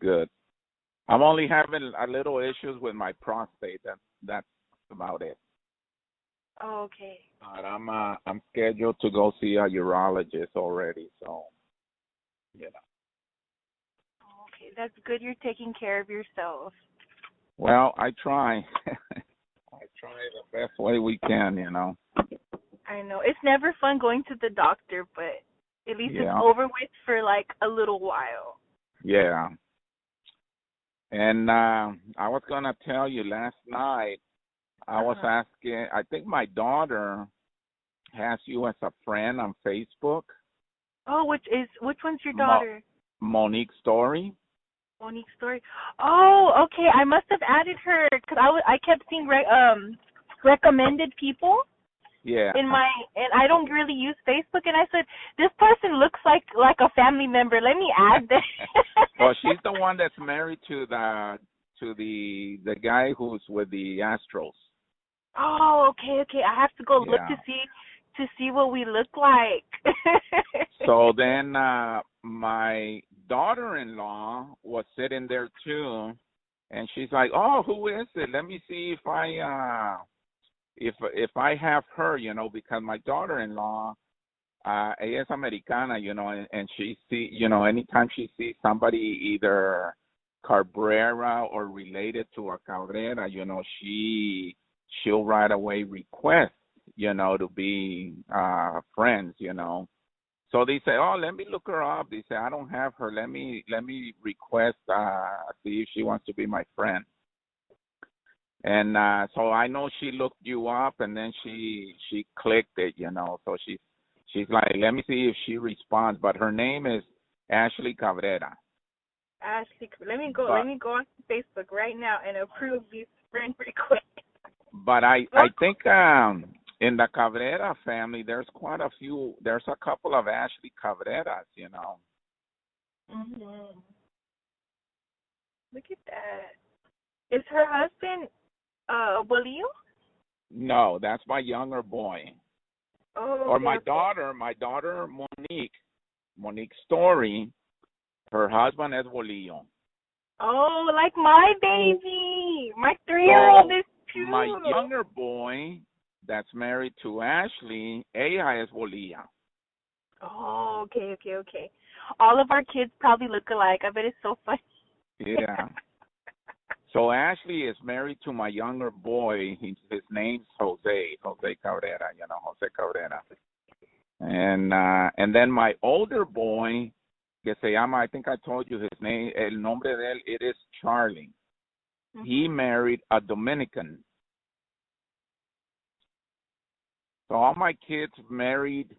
good. I'm only having a little issues with my prostate. That's about it. Oh, okay. But I'm scheduled to go see a urologist already. So you know. Okay, that's good. You're taking care of yourself. Well, I try. I try the best way we can. You know. I know it's never fun going to the doctor, but at least it's Yeah. over with for like a little while. Yeah. And I was gonna tell you last night. I was Uh-huh. asking. I think my daughter has you as a friend on Facebook. Oh, which one's your Mo- daughter? Monique Story. Monique Story. Oh, okay. I must have added her because I kept seeing recommended people Yeah. in my, and I don't really use Facebook, and I said this person looks like a family member. Let me add this. Well, she's the one that's married to the guy who's with the Astros. Oh, okay. I have to go look Yeah. to see what we look like. So then my daughter-in-law was sitting there too, and she's like, "Oh, who is it? Let me see if I have her, because my daughter-in-law, ella es americana, and she see, anytime she sees somebody either Cabrera or related to a Cabrera, she'll right away request, to be friends. So they say, "Oh, let me look her up." They say, "I don't have her. Let me request, see if she wants to be my friend." And so I know she looked you up, and then she clicked it. So she's like, "Let me see if she responds." But her name is Ashley Cabrera. Ashley, let But me go on Facebook right now and approve these friend requests. but I think in the Cabrera family, there's quite a few. There's a couple of Ashley Cabreras. Mhm. Look at that. Is her husband Bolillo? No, that's my younger boy. Oh, Or okay, my okay. daughter Monique Story. Her husband is Bolillo. Oh, like my baby. My 3-year-old So is my too. younger boy that's married to Ashley, ella es Bolilla. Oh, okay. All of our kids probably look alike. I bet it's so funny. Yeah. So Ashley is married to my younger boy. His name's Jose Cabrera. Jose Cabrera. And then my older boy, que se llama, I think I told you his name, el nombre de él, it is Charlie. He married a Dominican. So all my kids married,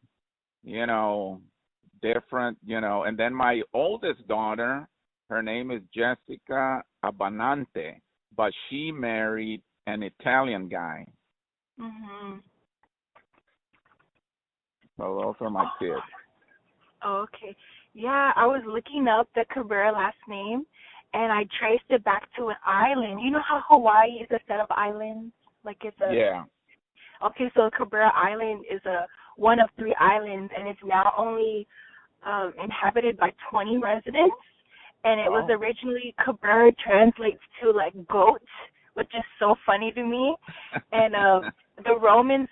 different, and then my oldest daughter, her name is Jessica Abanante, but she married an Italian guy. Mhm. So those are my kids. Oh, okay. Yeah, I was looking up the Cabrera last name, and I traced it back to an island. You know how Hawaii is a set of islands? Like it's a. Yeah. Okay, so Cabrera Island is one of 3 islands, and it's now only inhabited by 20 residents. And it was Oh. originally, Cabrera translates to like goats, which is so funny to me. And the Romans,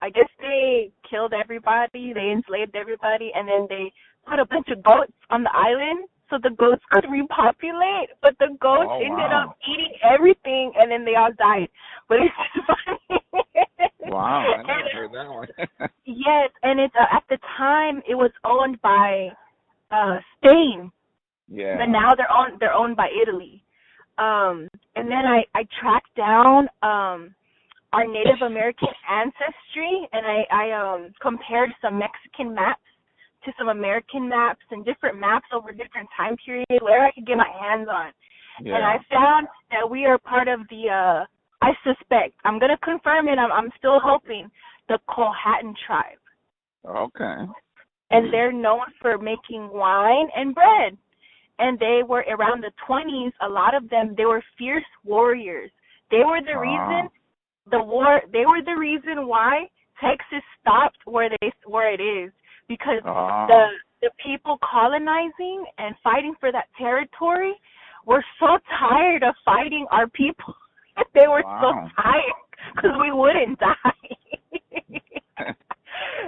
I guess they killed everybody, they enslaved everybody, and then they put a bunch of goats on the island so the goats could repopulate. But the goats Oh, ended wow. up eating everything, and then they all died. But it's funny. Wow, I never And, heard that one. yes, and it's at the time it was owned by Spain, Yeah. but now they're owned by Italy. And then I tracked down our Native American ancestry, and I compared some Mexican maps to some American maps and different maps over different time periods where I could get my hands on. Yeah. And I found that we are part of the I suspect, I'm gonna confirm it, I'm still hoping, the Powhatan tribe. Okay. And they're known for making wine and bread. And they were around the 20s, a lot of them, they were fierce warriors. They were the reason they were the reason why Texas stopped where it is, because Oh, the people colonizing and fighting for that territory were so tired of fighting our people. They were so wow. tired because we wouldn't die.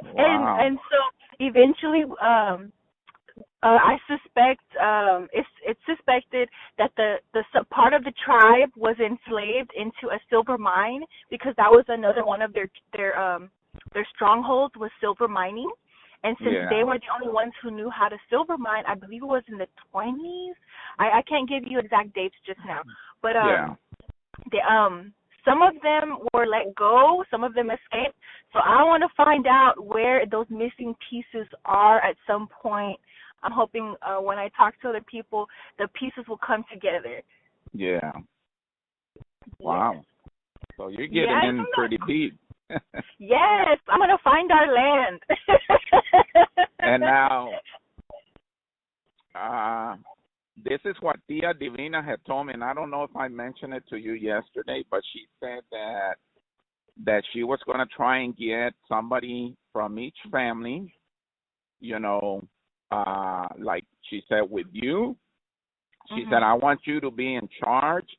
Wow. And so eventually, I suspect it's suspected that part of the tribe was enslaved into a silver mine, because that was another one of their strongholds was silver mining. And since they Yeah. were the only ones who knew how to silver mine, I believe it was in the 20s. I can't give you exact dates just now, but Yeah. the some of them were let go, some of them escaped. So I want to find out where those missing pieces are at some point. I'm hoping when I talk to other people, the pieces will come together. Yeah. Yes. Wow. So you're getting Yes. in pretty deep. Yes, I'm gonna find our land. And now, uh, this is what Tia Divina had told me, and I don't know if I mentioned it to you yesterday, but she said that she was going to try and get somebody from each family, you know, like she said with you. She said, Mhm. I want you to be in charge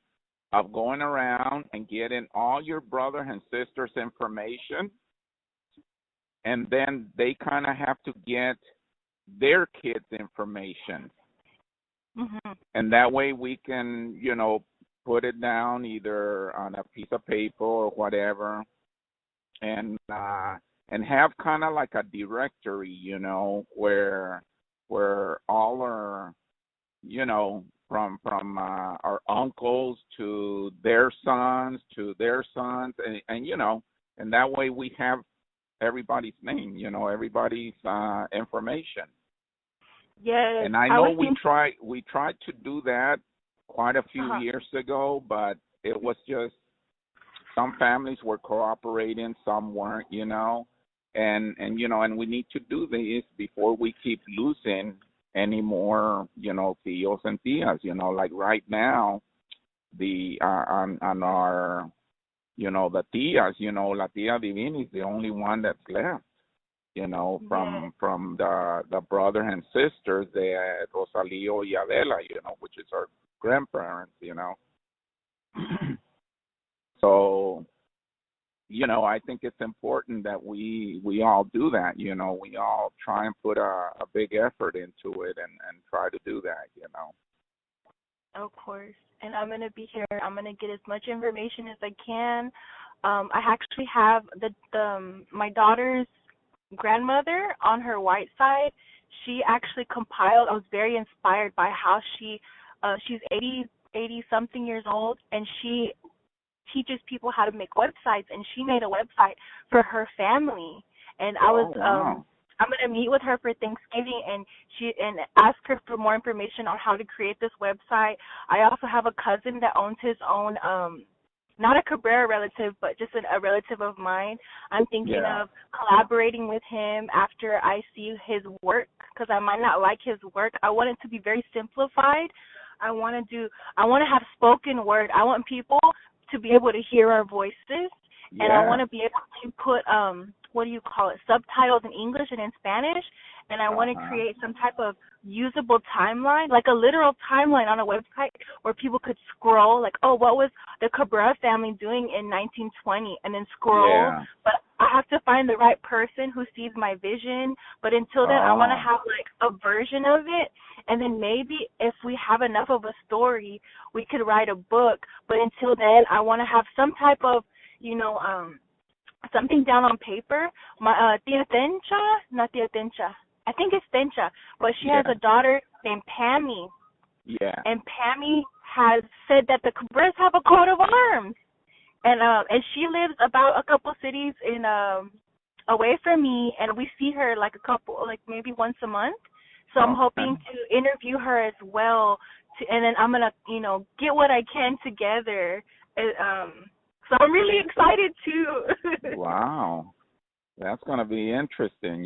of going around and getting all your brother and sister's information, and then they kind of have to get their kids' information. Mhm. And that way we can, put it down either on a piece of paper or whatever, and have kind of like a directory, where all our, from our uncles to their sons and that way we have everybody's name, everybody's information. Yes, And I I know was we tried to do that quite a few uh-huh. years ago, but it was just some families were cooperating, some weren't, and we need to do this before we keep losing any more, tios and tias, like right now, the on our, the tias, la tia Divina is the only one that's left, Yes. from the brother and sisters, the Rosalio y Adela, which is our grandparents, So, I think it's important that we all do that, we all try and put a big effort into it and try to do that. Of course. And I'm gonna be here. I'm gonna get as much information as I can. I actually have my daughter's grandmother on her white side. She actually compiled. I was very inspired by how she's 80 something years old, and she teaches people how to make websites, and she made a website for her family. And Oh, wow. I'm gonna meet with her for Thanksgiving and ask her for more information on how to create this website. I also have a cousin that owns his own not a Cabrera relative, but just a relative of mine. I'm thinking Yeah. of collaborating with him after I see his work, because I might not like his work. I want it to be very simplified. I want to have spoken word. I want people to be able to hear our voices, and I want Yeah. to be able to put what do you call it, subtitles in English and in Spanish, and I want to Uh-huh. create some type of usable timeline, like a literal timeline on a website where people could scroll, like, oh, what was the Cabrera family doing in 1920, and then scroll. Yeah. But I have to find the right person who sees my vision. But until then, I want to Oh, have like a version of it, and then maybe if we have enough of a story, we could write a book. But until then, I want to have some type of, something down on paper. My Tia Tencha, not Tia Tencha. I think it's Tencha, but she has yeah. a daughter named Pammy, Yeah. and Pammy has said that the Cabres have a coat of arms, and she lives about a couple cities in away from me, and we see her like maybe once a month. So I'm Okay. hoping to interview her as well, and then I'm gonna get what I can together. So I'm really excited too. Wow. That's going to be interesting.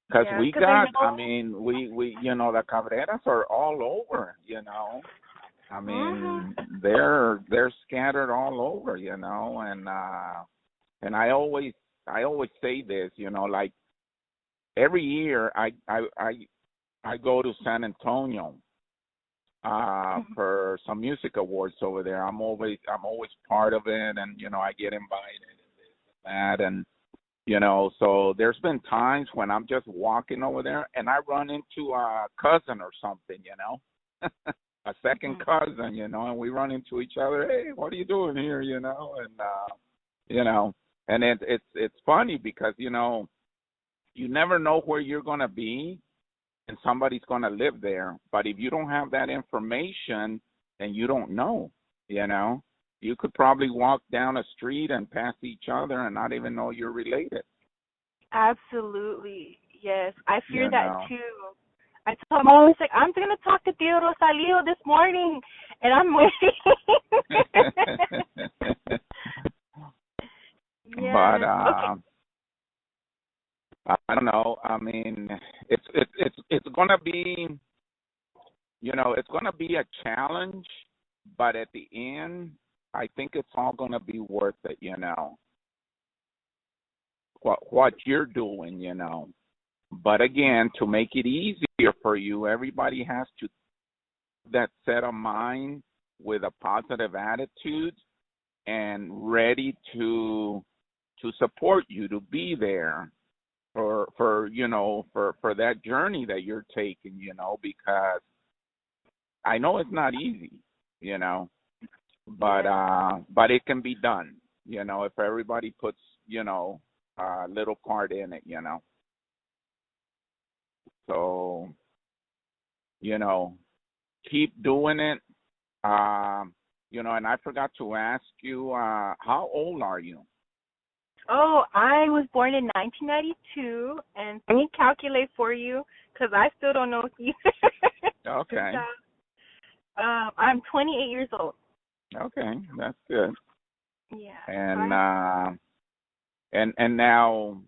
Because Yeah, we because I got, I know. mean, the Cabreras are all over. I Mhm. mean, they're scattered all over, and I always say this, like every year I go to San Antonio for some music awards over there. I'm always part of it, and I get invited and this and that, and so there's been times when I'm just walking over there and I run into a cousin or something, a second cousin, and we run into each other. Hey, what are you doing here, and it's funny because you never know where you're going to be and somebody's going to live there. But if you don't have that information, then you don't know, You could probably walk down a street and pass each other and not even know you're related. Absolutely. Yes. I fear that too. I told my mom, I'm going to talk to Tio Rosalio this morning, and I'm waiting. Yes. But okay. I don't know. I mean, it's going to be, it's going to be a challenge, but at the end, I think it's all going to be worth it, what you're doing, But again, to make it easier for you, everybody has to that set of mind with a positive attitude and ready to support you, to be there for that journey that you're taking, because I know it's not easy, but it can be done, if everybody puts, a little part in it, So, keep doing it. And I forgot to ask you, how old are you? Oh, I was born in 1992, and let me calculate for you because I still don't know either. Okay. I'm 28 years old. Okay, that's good. Yeah. And now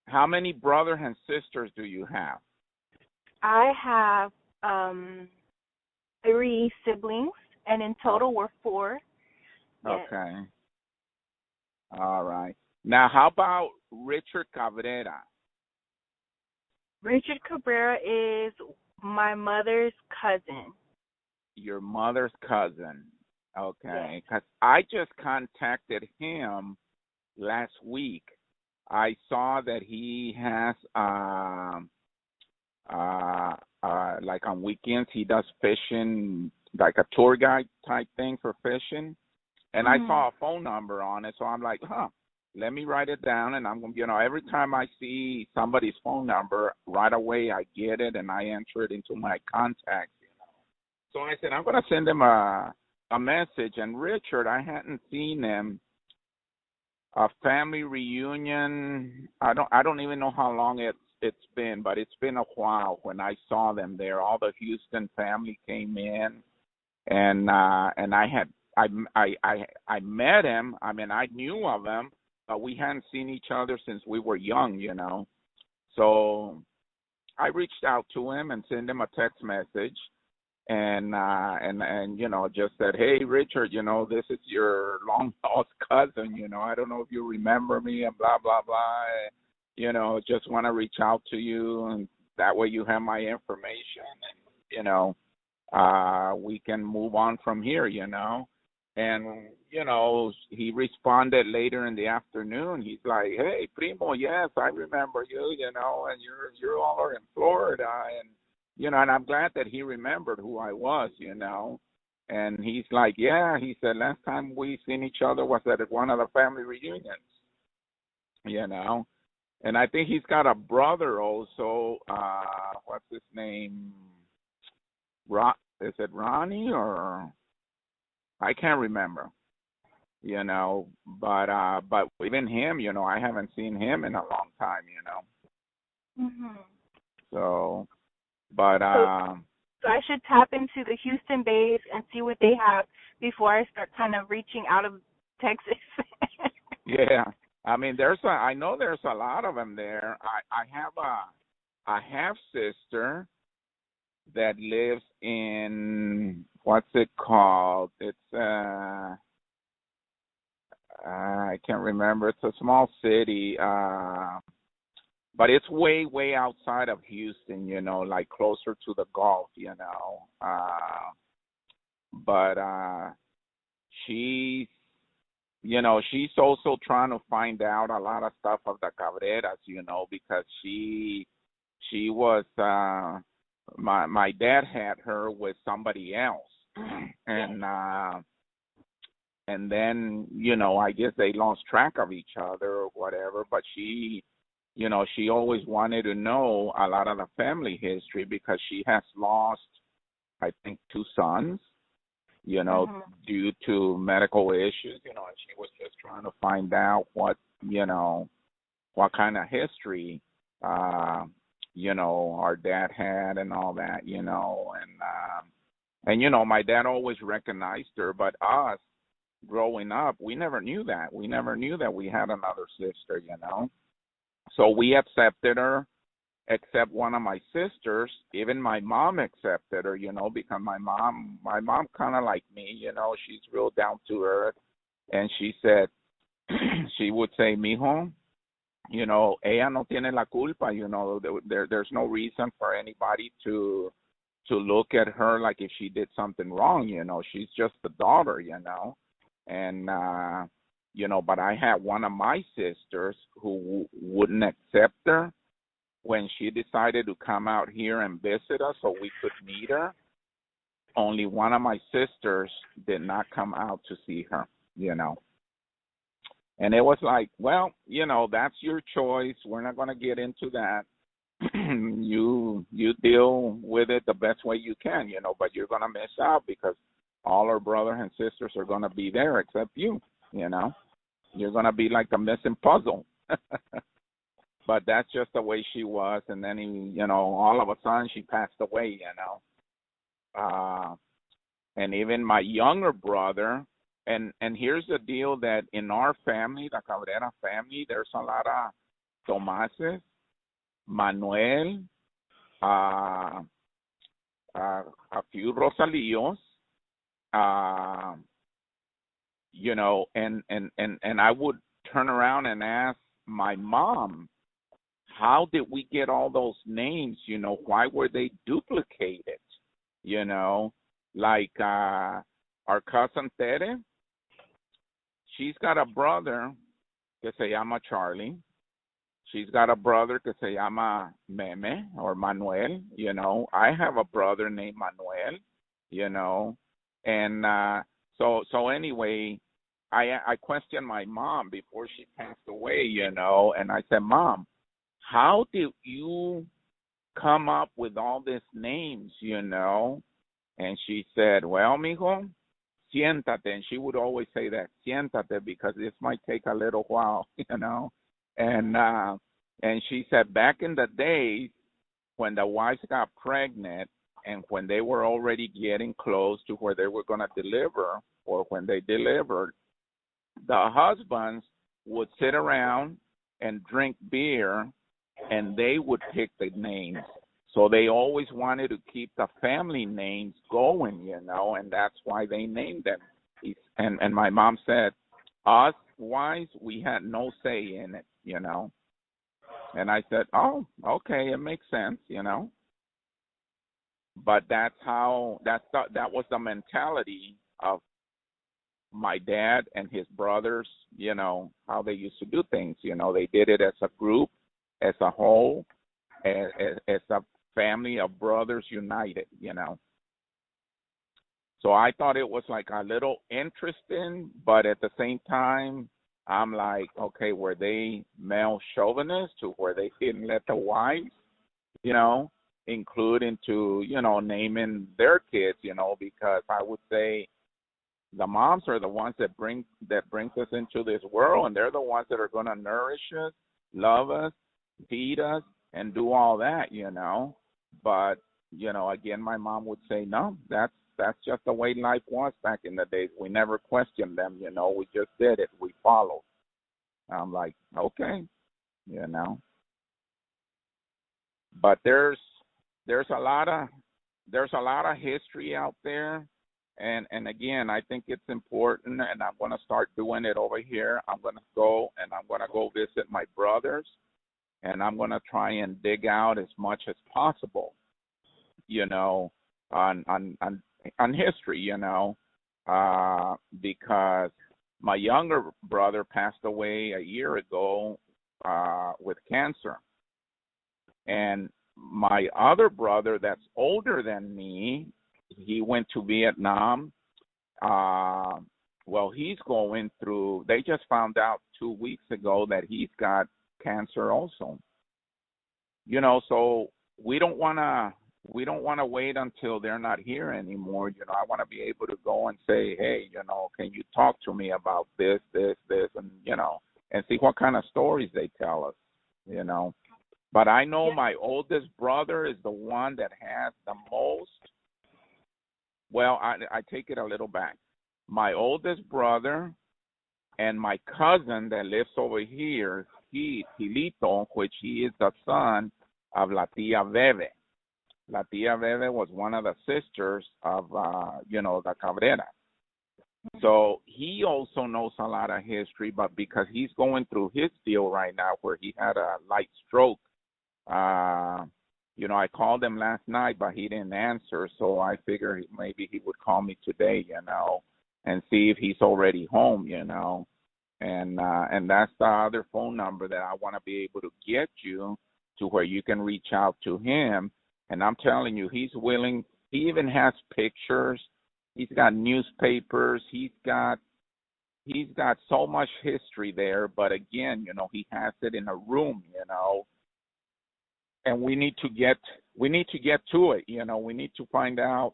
how many brothers and sisters do you have? I have 3 siblings, and in total we're 4. Yes. Okay. All right. Now, how about Richard Cabrera? Richard Cabrera is my mother's cousin. Your mother's cousin. Okay. Yes. Because I just contacted him last week. I saw that he has, like on weekends, he does fishing, like a tour guide type thing for fishing. And I saw a phone number on it, so I'm like, let me write it down. And I'm going to, every time I see somebody's phone number, right away I get it and I enter it into my contacts. So I said, I'm going to send him a message. And Richard, I hadn't seen him. A family reunion. I don't even know how long it's been, but it's been a while when I saw them there. All the Houston family came in, and I met him. I mean, I knew of him, but we hadn't seen each other since we were young, So I reached out to him and sent him a text message. And just said, hey, Richard, this is your long lost cousin, I don't know if you remember me and blah, blah, blah. Just want to reach out to you, and that way you have my information, and, we can move on from here, And, he responded later in the afternoon. He's like, hey, Primo, yes, I remember you, and you're all in Florida, and and I'm glad that he remembered who I was, And he's like, yeah, he said, last time we seen each other was at one of the family reunions, And I think he's got a brother also, what's his name? Is it Ronnie or I can't remember, but even him, I haven't seen him in a long time, So, but so I should tap into the Houston base and see what they have before I start kind of reaching out of Texas. Yeah, I mean, I know there's a lot of them there. I have a half sister that lives in, what's it called? It's I can't remember. It's a small city, but it's way, way outside of Houston. Like closer to the Gulf. But she's, she's also trying to find out a lot of stuff of the Cabreras. Because she was my dad had her with somebody else, and then I guess they lost track of each other or whatever. But she always wanted to know a lot of the family history because she has lost, I think, two sons, due to medical issues, and she was just trying to find out what kind of history, our dad had and all that, and my dad always recognized her, but us growing up, we never knew that. We never knew that we had another sister, So we accepted her, except one of my sisters. Even my mom accepted her, because my mom kind of like me, she's real down to earth. And she said, she would say, mijo, ella no tiene la culpa, there's no reason for anybody to look at her like if she did something wrong, she's just the daughter, and but I had one of my sisters who wouldn't accept her when she decided to come out here and visit us so we could meet her. Only one of my sisters did not come out to see her, And it was like, well, that's your choice. We're not going to get into that. You deal with it the best way you can, but you're going to miss out because all our brothers and sisters are going to be there except you, You're going to be like a missing puzzle. But that's just the way she was. And then, all of a sudden she passed away, And even my younger brother, and here's the deal that in our family, the Cabrera family, there's a lot of Tomases, Manuel, a few Rosalíos, and I would turn around and ask my mom, how did we get all those names? Why were they duplicated? Like our cousin Tere, she's got a brother que se llama Charlie. She's got a brother que se llama Meme or Manuel. I have a brother named Manuel. And so anyway, I questioned my mom before she passed away, and I said, Mom, how did you come up with all these names, And she said, well, mijo, siéntate. And she would always say that, siéntate, because this might take a little while, And she said back in the days when the wives got pregnant and when they were already getting close to where they were going to deliver, or when they delivered, the husbands would sit around and drink beer, and they would pick the names. So they always wanted to keep the family names going, and that's why they named them. And my mom said, us wives, we had no say in it, And I said, oh, okay, it makes sense, But that was the mentality of my dad and his brothers, how they used to do things. They did it as a group, as a whole, as a family of brothers united, So I thought it was like a little interesting, but at the same time, I'm like, okay, were they male chauvinists to where they didn't let the wives, include into, naming their kids, because I would say the moms are the ones that brings us into this world, and they're the ones that are going to nourish us, love us, feed us, and do all that, But, again, my mom would say, no, that's just the way life was back in the days. We never questioned them, we just did it. We followed. I'm like, okay, But there's a lot of history out there And again, I think it's important, and I'm going to start doing it over here. I'm going to go and I'm going to go visit my brothers, and I'm going to try and dig out as much as possible, you know, on history, because my younger brother passed away a year ago with cancer, and my other brother that's older than me, he went to Vietnam. Well, he's going through. They just found out 2 weeks ago that he's got cancer also. So we don't want to wait until they're not here anymore. I want to be able to go and say, hey, can you talk to me about this, and and see what kind of stories they tell us. But I know my oldest brother is the one that has the most. Well, I take it a little back. My oldest brother and my cousin that lives over here, Hilito, which he is the son of La Tia Bebe. La Tia Bebe was one of the sisters of, the Cabrera. So he also knows a lot of history, but because he's going through his deal right now where he had a light stroke, I called him last night, but he didn't answer, so I figured maybe he would call me today, and see if he's already home, and that's the other phone number that I want to be able to get you to where you can reach out to him. And I'm telling you, he's willing. He even has pictures. He's got newspapers. He's got so much history there. But again, he has it in a room, and we need to get to it. We need to find out,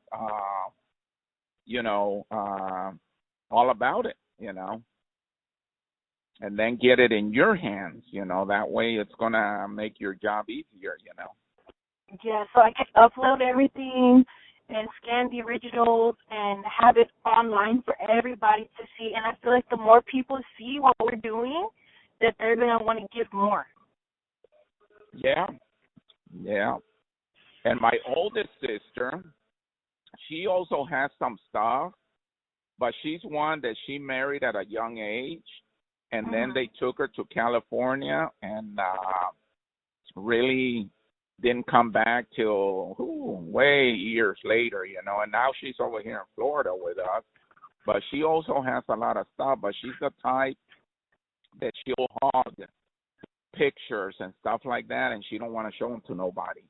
all about it, and then get it in your hands. That way it's gonna make your job easier. Yeah, so I can upload everything and scan the originals and have it online for everybody to see. And I feel like the more people see what we're doing, that they're going to want to give more. Yeah. And my oldest sister, she also has some stuff, but she's one that she married at a young age, and then they took her to California, and really didn't come back till way years later, and now she's over here in Florida with us. But she also has a lot of stuff, but she's the type that she'll hog pictures and stuff like that, and she don't want to show them to nobody,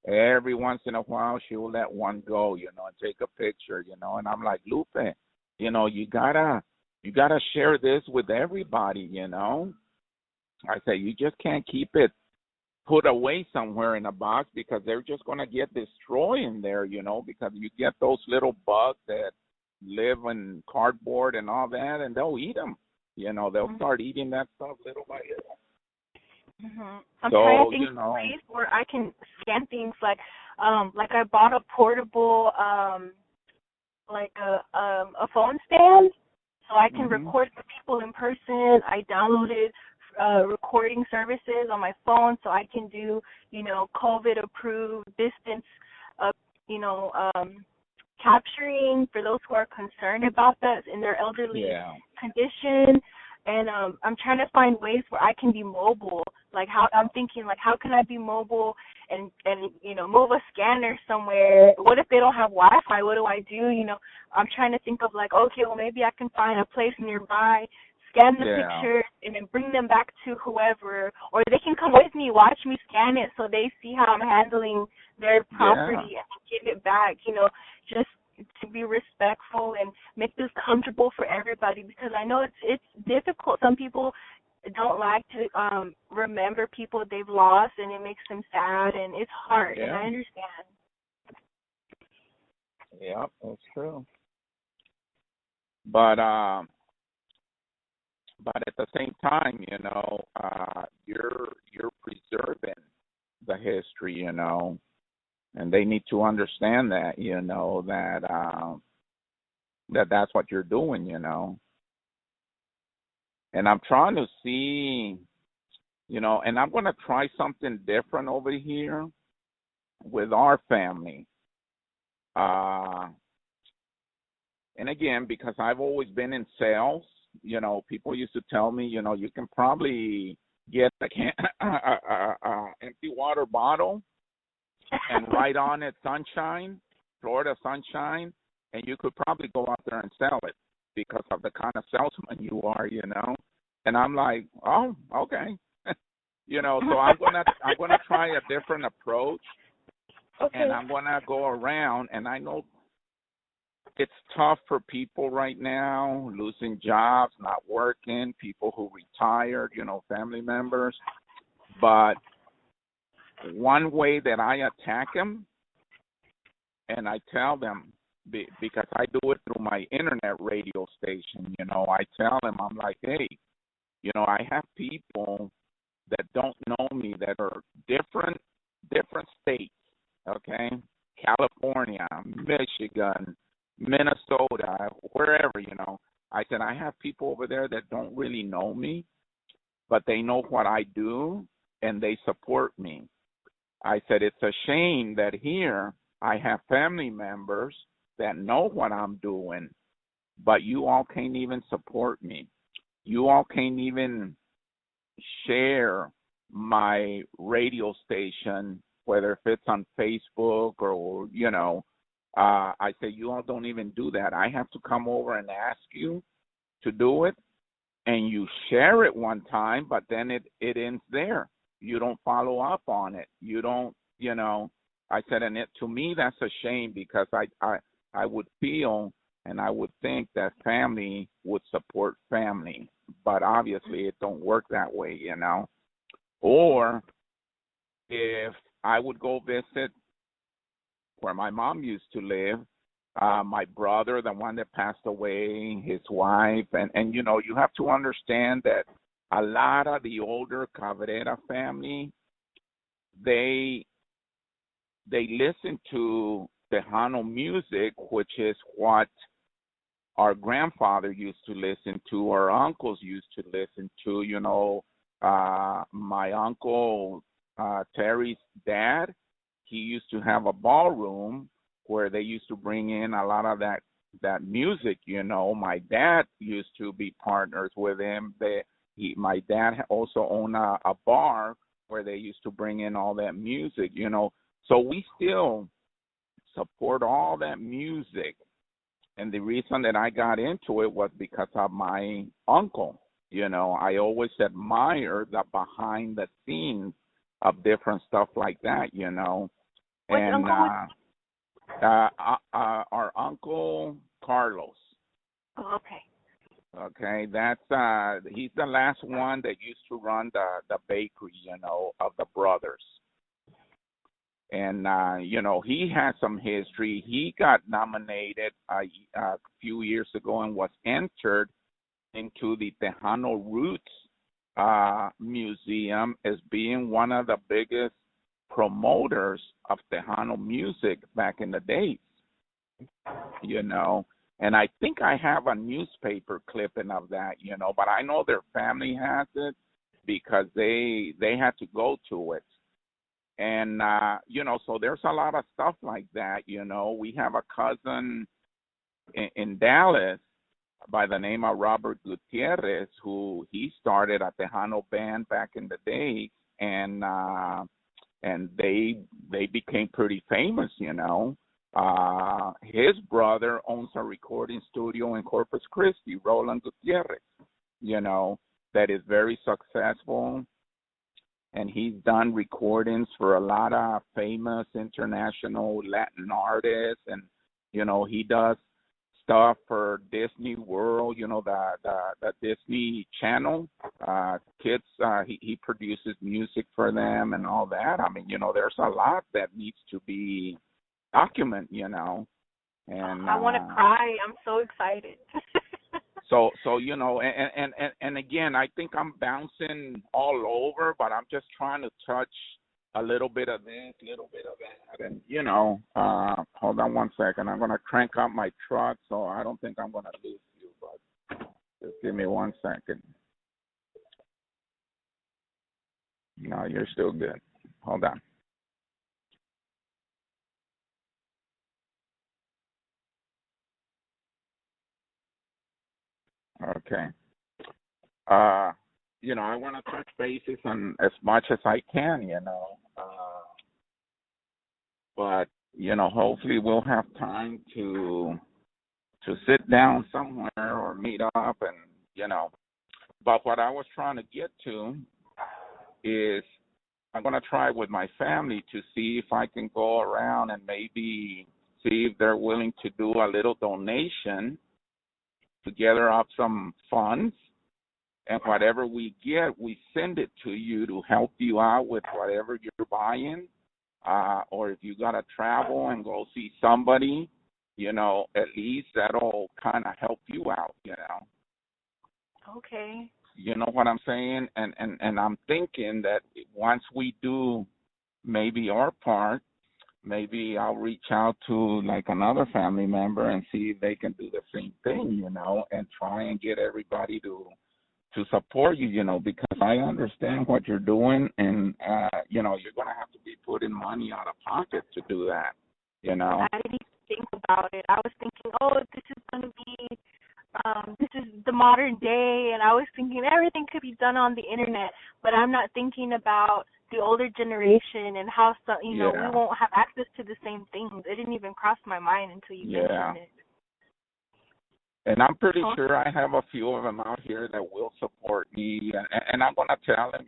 Every once in a while, she'll let one go, and take a picture, and I'm like, Lupe, you gotta share this with everybody, I say, you just can't keep it put away somewhere in a box, because they're just going to get destroyed in there, because you get those little bugs that live in cardboard and all that, and they'll eat them. They'll start eating that stuff little by little. I'm trying to think of ways where I can scan things like I bought a portable like a phone stand, so I can record the people in person. I downloaded recording services on my phone, so I can do, COVID approved distance, capturing for those who are concerned about that in their elderly condition. And I'm trying to find ways where I can be mobile. How can I be mobile and move a scanner somewhere? What if they don't have Wi-Fi? What do I do? I'm trying to think of okay, well, maybe I can find a place nearby, scan the pictures, and then bring them back to whoever, or they can come with me, watch me scan it, so they see how I'm handling their property and give it back. Just to be respectful and make this comfortable for everybody, because I know it's difficult. Some people don't like to remember people they've lost, and it makes them sad, and it's hard, and I understand. Yeah, that's true. But at the same time, you're preserving the history, and they need to understand that, that that's what you're doing, And I'm trying to see, and I'm going to try something different over here with our family. And again, because I've always been in sales, people used to tell me, you can probably get a empty water bottle and write on it sunshine, Florida sunshine, and you could probably go out there and sell it because of the kind of salesman you are. And I'm like, oh, okay. So I'm gonna try a different approach. Okay. And I'm gonna go around, and I know it's tough for people right now, losing jobs, not working, people who retired, family members. But one way that I attack them, and I tell them, because I do it through my internet radio station, I tell them, I'm like, hey, I have people that don't know me that are different states, okay? California, Michigan, Minnesota, wherever, I said, I have people over there that don't really know me, but they know what I do and they support me. I said, it's a shame that here I have family members that know what I'm doing, but you all can't even support me. You all can't even share my radio station, whether if it's on Facebook or, I say, you all don't even do that. I have to come over and ask you to do it, and you share it one time, but then it ends there. You don't follow up on it. You don't, I said, and to me, that's a shame because I would feel and I would think that family would support family, but obviously it don't work that way, Or if I would go visit where my mom used to live, my brother, the one that passed away, his wife, and you have to understand that a lot of the older Cabrera family, they listen to Tejano music, which is what our grandfather used to listen to, our uncles used to listen to. My uncle Terry's dad, he used to have a ballroom where they used to bring in a lot of that music. My dad used to be partners with him. My dad also owned a bar where they used to bring in all that music. So we still support all that music. And the reason that I got into it was because of my uncle. I always admire the behind the scenes of different stuff like that, Which And uncle? our uncle Carlos. Oh, okay. Okay, that's he's the last one that used to run the bakery, of the brothers. And he has some history. He got nominated a few years ago and was entered into the Tejano Roots Museum as being one of the biggest promoters of Tejano music back in the days. And I think I have a newspaper clipping of that, but I know their family has it because they had to go to it. And, so there's a lot of stuff like that, We have a cousin in Dallas by the name of Robert Gutierrez, who he started a Tejano band back in the day, and they became pretty famous, His brother owns a recording studio in Corpus Christi, Roland Gutierrez, that is very successful. And he's done recordings for a lot of famous international Latin artists. And, he does stuff for Disney World, the Disney Channel. Kids, he produces music for them and all that. I mean, there's a lot that needs to be documented, And I want to cry. I'm so excited. So and again, I think I'm bouncing all over, but I'm just trying to touch a little bit of this, a little bit of that, and hold on one second. I'm gonna crank up my truck, so I don't think I'm gonna lose you, but just give me 1 second. No, you're still good. Hold on. Okay. I want to touch bases on as much as I can, but hopefully we'll have time to sit down somewhere or meet up, and you know. But what I was trying to get to is I'm going to try with my family to see if I can go around and maybe see if they're willing to do a little donation to gather up some funds. And whatever we get, we send it to you to help you out with whatever you're buying. Or if you got to travel and go see somebody, at least that'll kind of help you out. Okay. You know what I'm saying? And I'm thinking that once we do maybe our part, maybe I'll reach out to like another family member and see if they can do the same thing, and try and get everybody to support you, because I understand what you're doing, and you're going to have to be putting money out of pocket to do that. I didn't even think about it. I was thinking, oh, this is going to be this is the modern day, and I was thinking everything could be done on the internet, but I'm not thinking about the older generation and how we won't have access to the same things. It didn't even cross my mind until you mentioned it. And I'm pretty sure I have a few of them out here that will support me, and I'm going to tell them,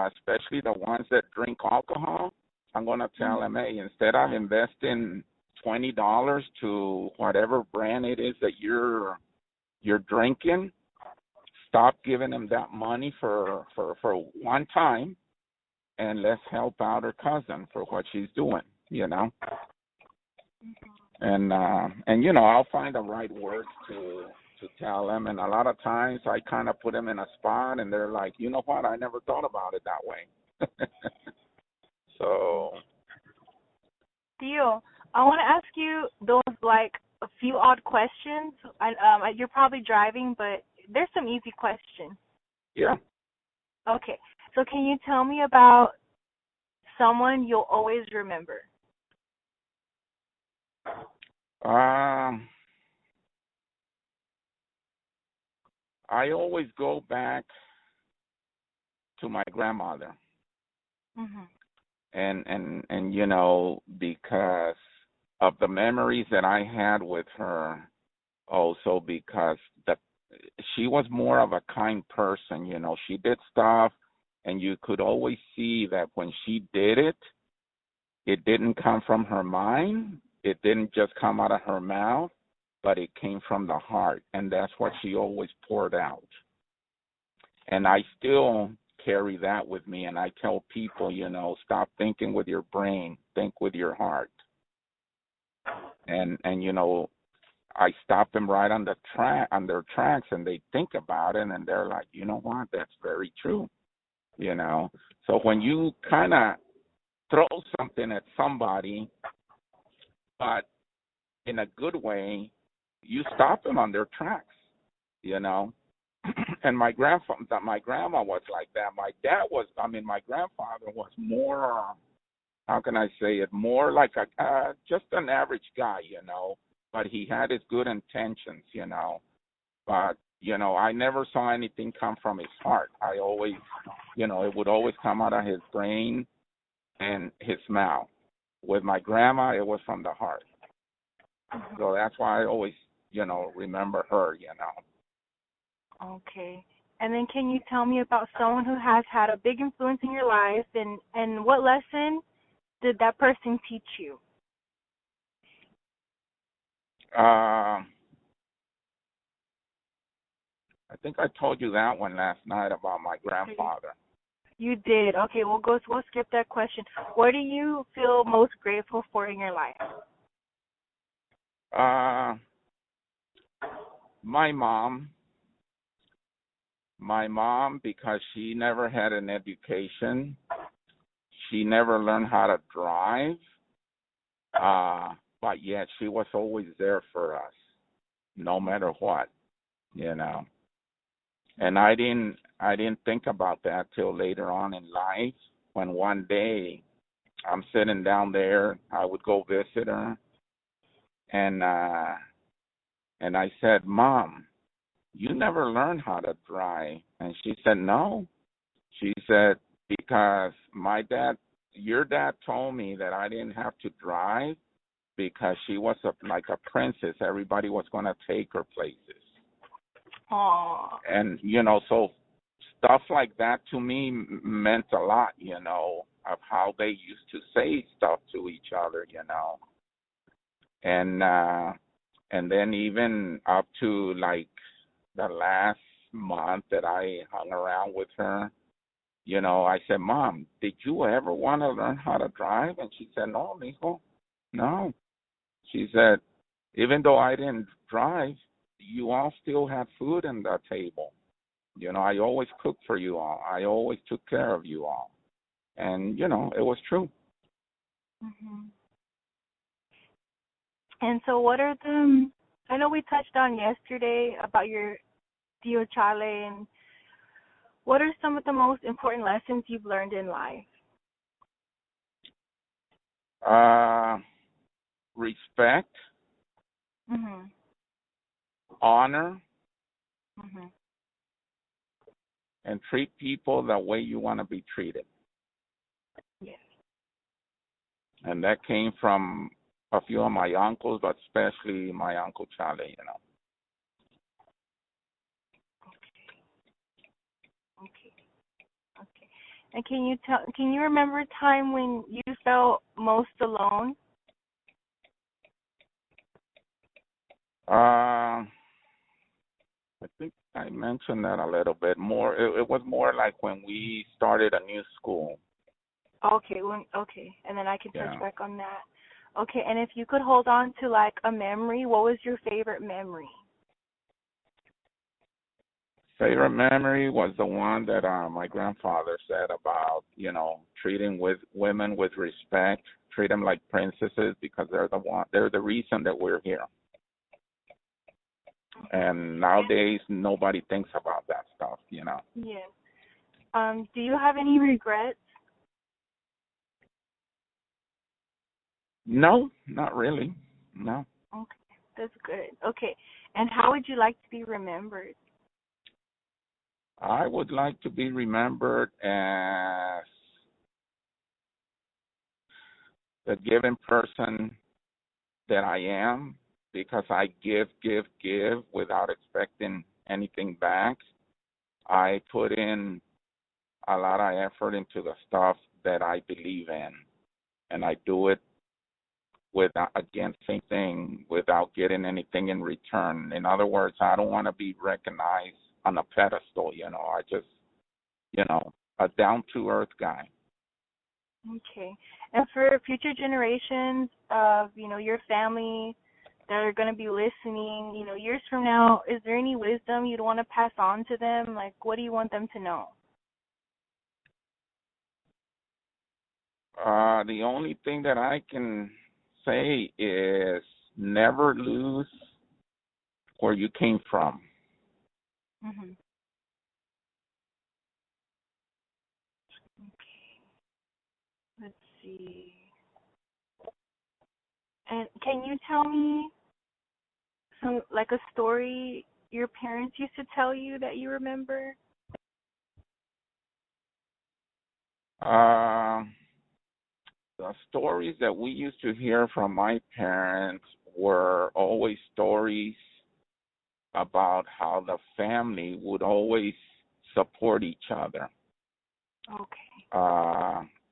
especially the ones that drink alcohol, I'm going to tell them, hey, instead of investing $20 to whatever brand it is that you're drinking, stop giving them that money for one time, and let's help out her cousin for what she's doing, And I'll find the right words to tell them, and a lot of times I kind of put them in a spot, and they're like, you know what, I never thought about it that way. So. Theo, I want to ask you those like a few odd questions. You're probably driving, but there's some easy questions. Yeah. Okay. So can you tell me about someone you'll always remember? I always go back to my grandmother. Mhm. And because of the memories that I had with her, also because she was more of a kind person, she did stuff, and you could always see that when she did it, it didn't come from her mind, it didn't just come out of her mouth, but it came from the heart, and that's what she always poured out. And I still carry that with me, and I tell people, stop thinking with your brain, think with your heart. And I stop them right on their tracks, and they think about it, and they're like, you know what, that's very true. So when you kind of throw something at somebody, but in a good way, you stop them on their tracks, And my grandma was like that. My grandfather was more, how can I say it, more like just an average guy, but he had his good intentions, but, I never saw anything come from his heart. I always, it would always come out of his brain and his mouth. With my grandma, it was from the heart. So that's why I always, remember her, Okay. And then can you tell me about someone who has had a big influence in your life, and what lesson did that person teach you? I think I told you that one last night about my grandfather. You did. Okay, we'll skip that question. What do you feel most grateful for in your life? My mom. My mom, because she never had an education. She never learned how to drive. But yet she was always there for us, no matter what, And I didn't think about that till later on in life, when one day I'm sitting down there, I would go visit her, and I said, Mom, you never learned how to drive. And she said, no. She said, because your dad told me that I didn't have to drive because she was like a princess. Everybody was going to take her places. Aww. And, so stuff like that to me meant a lot, of how they used to say stuff to each other, And then even up to like the last month that I hung around with her, I said, Mom, did you ever want to learn how to drive? And she said, no, mijo, no. She said, even though I didn't drive, you all still had food on the table. I always cooked for you all. I always took care of you all. And, it was true. Mm-hmm. And so what are I know we touched on yesterday about your Tio Chale, and what are some of the most important lessons you've learned in life? Respect, Mm-hmm. honor, Mm-hmm. and treat people the way you want to be treated. Yes. And that came from a few of my uncles, but especially my Uncle Chale, Okay. Okay. And can you remember a time when you felt most alone? I think I mentioned that a little bit more. It was more like when we started a new school. Okay, and then I can touch Yeah. back on that. Okay, and if you could hold on to like a memory, what was your favorite memory? Favorite memory was the one that my grandfather said about, treating with women with respect, treat them like princesses because they're the reason that we're here. And nowadays nobody thinks about that stuff. Yes. Do you have any regrets? No, not really. No. Okay, that's good. Okay, and how would you like to be remembered? I would like to be remembered as the giving person that I am because I give without expecting anything back. I put in a lot of effort into the stuff that I believe in, and I do it without, again, same thing, without getting anything in return. In other words, I don't want to be recognized on a pedestal, I just, a down-to-earth guy. Okay, and for future generations of your family that are going to be listening, years from now, is there any wisdom you'd want to pass on to them? Like, what do you want them to know? The only thing that I can say is never lose where you came from. Mhm. Okay. Let's see. And can you tell me like a story your parents used to tell you that you remember? Uh, the stories that we used to hear from my parents were always stories about how the family would always support each other Okay.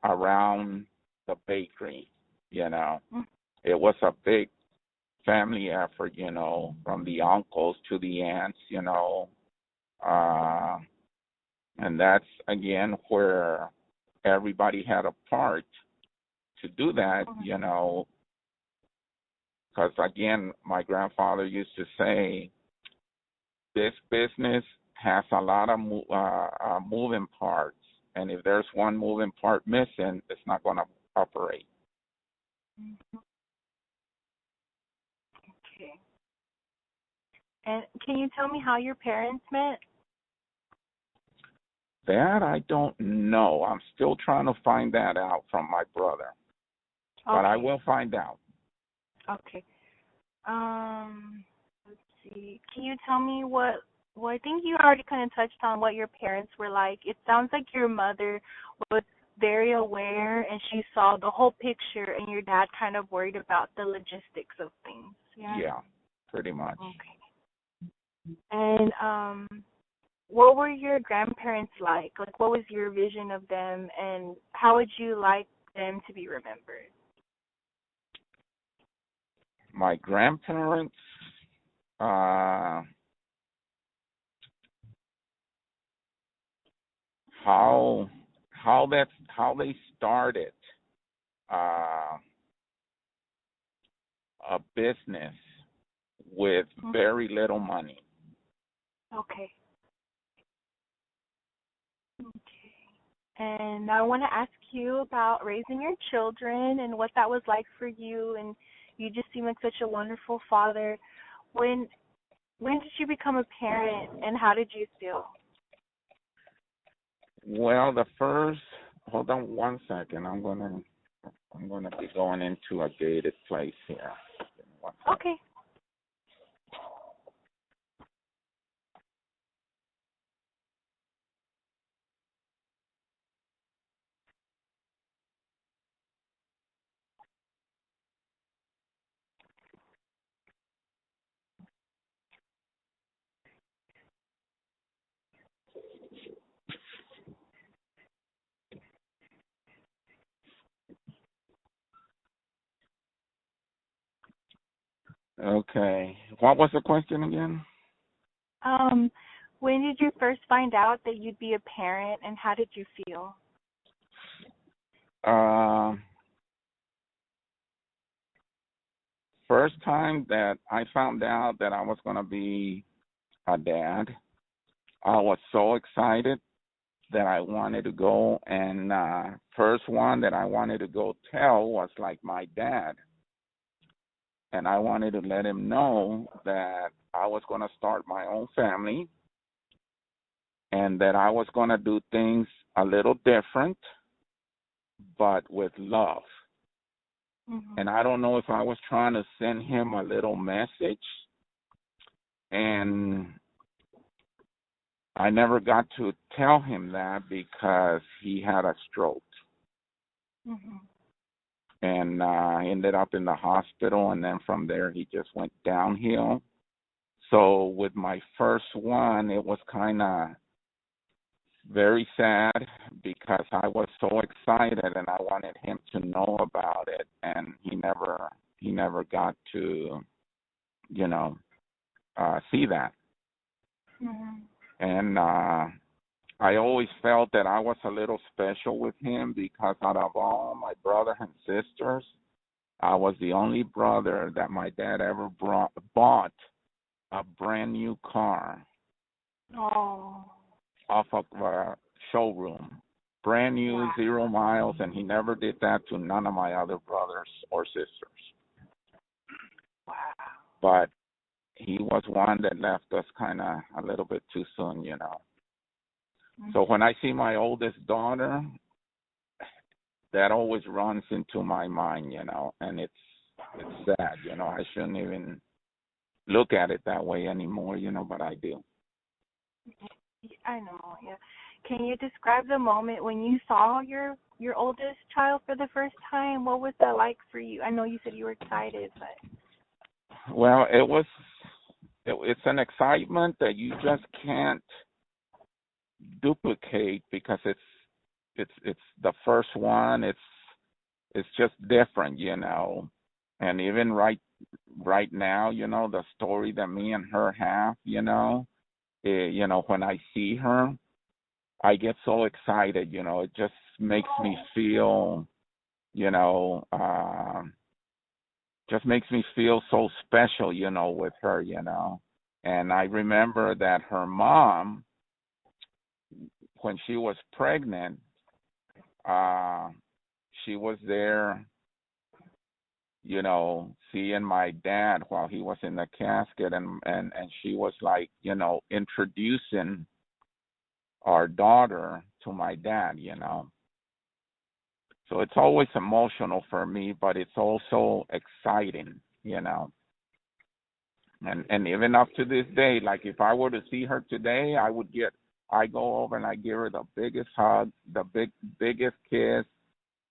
around the bakery. Mm. It was a big family effort, from the uncles to the aunts, uh, and that's again where everybody had a part to do that, because again, my grandfather used to say, this business has a lot of moving parts, and if there's one moving part missing, it's not going to operate. Mhm. Okay. And can you tell me how your parents met? That I don't know. I'm still trying to find that out from my brother, but I Okay. will find out. Okay. Let's see. Can you tell me what Well, I think you already kind of touched on what your parents were like. It sounds like your mother was very aware and she saw the whole picture, and your dad kind of worried about the logistics of things. Yeah. Yeah, pretty much. Okay. And what were your grandparents like? Like, what was your vision of them, and how would you like them to be remembered? My grandparents, uh, how how they started uh, a business with Mhm. very little money. Okay. Okay. And I want to ask you about raising your children and what that was like for you. And you just seem like such a wonderful father. When when did you become a parent, and how did you feel? Well, the first, hold on one second. I'm gonna be going into a gated place here. Give me one second. Okay. Okay. What was the question again? Um, when did you first find out that you'd be a parent, and how did you feel? Uh, First time that I found out that I was gonna be a dad, I was so excited that I wanted to go, and first one that I wanted to go tell was like my dad, and I wanted to let him know that I was going to start my own family and that I was going to do things a little different but with love. Mhm. And I don't know if I was trying to send him a little message, and I never got to tell him that because he had a stroke. Mhm. And ended up in the hospital, and then from there he just went downhill. So with my first one, it was kind of very sad because I was so excited and I wanted him to know about it, and he never got to, you know, see that. Mhm. And I always felt that I was a little special with him because out of all my brothers and sisters, I was the only brother that my dad ever bought a brand new car Oh. off of a showroom. Brand new, Wow. 0 miles, and he never did that to none of my other brothers or sisters. Wow. But he was one that left us kind of a little bit too soon, you know. So Mhm. when I see my oldest daughter, that always runs into my mind, you know, and it's sad, you know. I shouldn't even look at it that way anymore, you know, but I do. I know. Yeah. Can you describe the moment when you saw your oldest child for the first time? What was that like for you? I know you said you were excited, but. Well, it's an excitement that you just can't duplicate because it's the first one. It's just different, you know. And even right now, you know, the story that me and her have, you know, you know, when I see her, I get so excited, you know. It just makes me feel, you know, just makes me feel so special, you know, with her, you know. And I remember that her mom, when she was pregnant, uh, she was there, you know, seeing my dad while he was in the casket, and she was like, you know, introducing our daughter to my dad, you know. So it's always emotional for me, but it's also exciting, you know. And even up to this day, like if I were to see her today, I go over and I give her the biggest hug, the biggest kiss,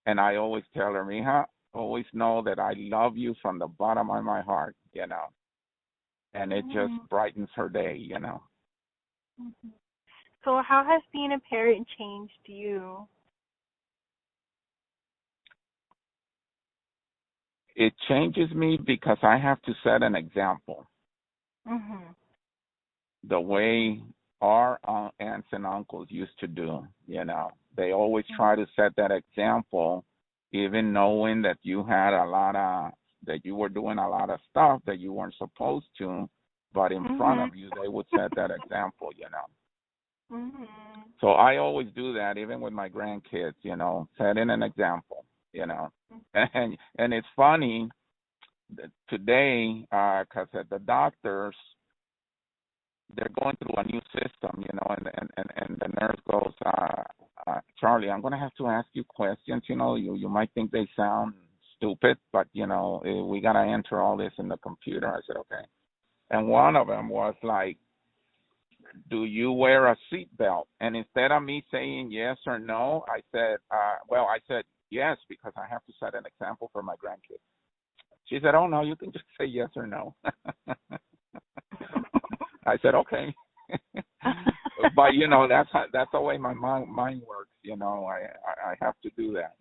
and I always tell her, Mija, always know that I love you from the bottom of my heart, and it just Mhm. brightens her day. Mhm. So how has being a parent changed you? It changes me because I have to set an example. Mhm. The way our aunts and uncles used to do. They always try to set that example, even knowing that that you were doing a lot of stuff that you weren't supposed to, but in front Mhm. of you, they would set that example. Mhm. So I always do that, even with my grandkids, setting an example. And it's funny that today, because at the doctors, they're going through a new system, and the nurse goes, Charlie, I'm going to have to ask you questions. You might think they sound stupid, but, we got to enter all this in the computer. I said, okay. And one of them was like, do you wear a seatbelt? And instead of me saying yes or no, I said yes, because I have to set an example for my grandkids. She said, oh, no, you can just say yes or no. I said, okay. But that's the way my mind works. I have to do that.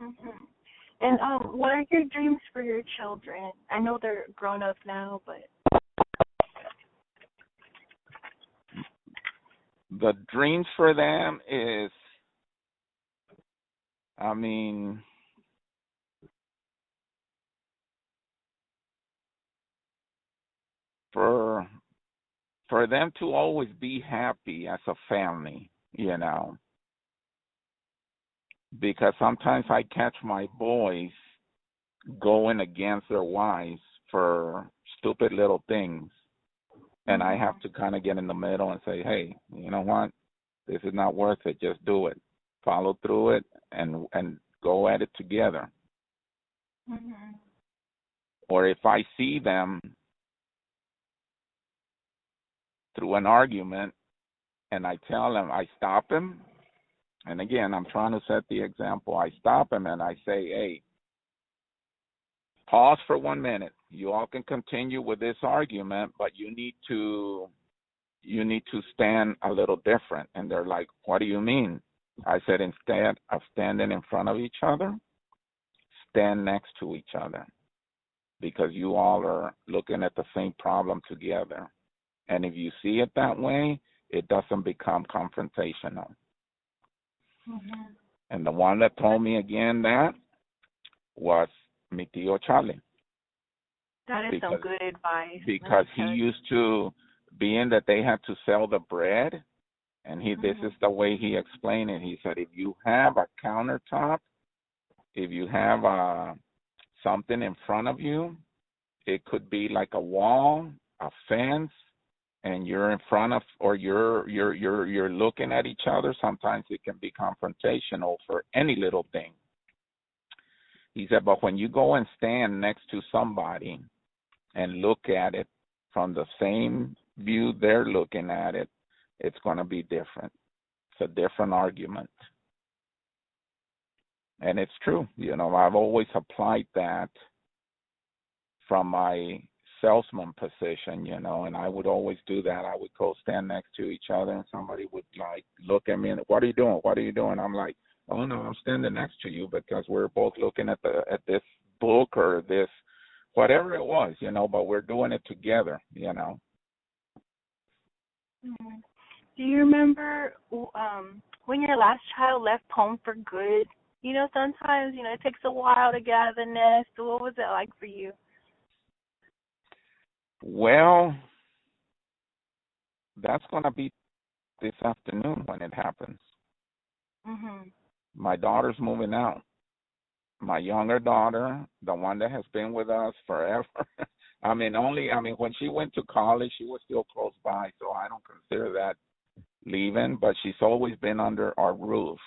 Mhm. And what are your dreams for your children? I know they're grown up now, but The dreams for them is, I mean, for them to always be happy as a family, because sometimes I catch my boys going against their wives for stupid little things, and I have mhm. to kind of get in the middle and say, hey, you know what? This is not worth it. Just do it. Follow through it and go at it together. Mhm. Or if I see them through an argument and I tell them, I stop them, and again, I'm trying to set the example. I stop them and I say, hey, pause for 1 minute. You all can continue with this argument, but you need to stand a little different. And they're like, what do you mean? I said, instead of standing in front of each other, stand next to each other, because you all are looking at the same problem together. And if you see it that way, it doesn't become confrontational. Mhm. And the one that told me again that was mi tío Charlie, That is some because good advice. Let because me he tell you. used to, being that they had to sell the bread, and this is Mhm. the way he explained it. He said, if you have a countertop, if you have something in front of you, it could be like a wall, a fence, and you're in front of, or you're looking at each other. Sometimes it can be confrontational for any little thing. He said, but when you go and stand next to somebody and look at it from the same view they're looking at it, it's going to be different. It's a different argument. And it's true. I've always applied that from my salesman position, and I would always do that. I would go stand next to each other, and somebody would like look at me and, what are you doing? What are you doing? I'm like, oh no, I'm standing next to you because we're both looking at this book or this whatever it was, but we're doing it together. Mhm. Do you remember when your last child left home for good? Sometimes it takes a while to get out of the nest. What was it like for you? Well, that's going to be this afternoon when it happens. Mhm. My daughter's moving out. My younger daughter, the one that has been with us forever. I mean, when she went to college, she was still close by, so I don't consider that leaving, but she's always been under our roof.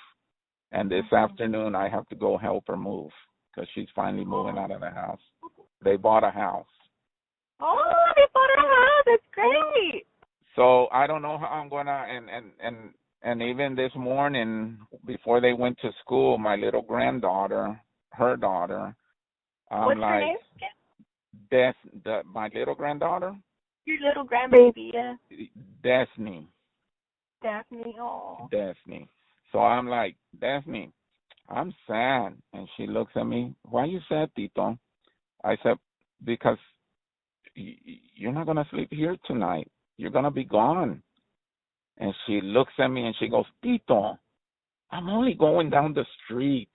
And this Mhm. afternoon, I have to go help her move because she's finally moving Oh. out of the house. They bought a house. Oh, they bought her a house. That's great. So I don't know how I'm gonna and even this morning before they went to school, my little granddaughter, her daughter, I'm What's her like, name? my little granddaughter, Your little grandbaby, yeah. Destiny, Daphne. Oh. Destiny. So I'm like, Destiny, I'm sad, and she looks at me. Why you sad, Tito? I said, because you're not gonna sleep here tonight. You're gonna be gone. And she looks at me and she goes, Tito, I'm only going down the street.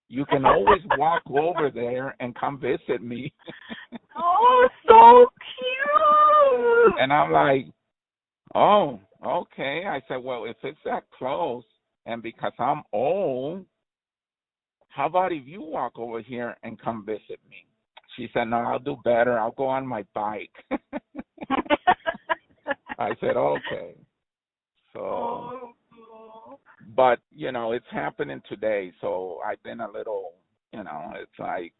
You can always walk over there and come visit me. Oh, so cute. And I'm like, oh, okay. I said, well, if it's that close and because I'm old, how about if you walk over here and come visit me? She said, no, I'll do better. I'll go on my bike. I said, okay. So, Oh. but, it's happening today. So I've been a little, it's like,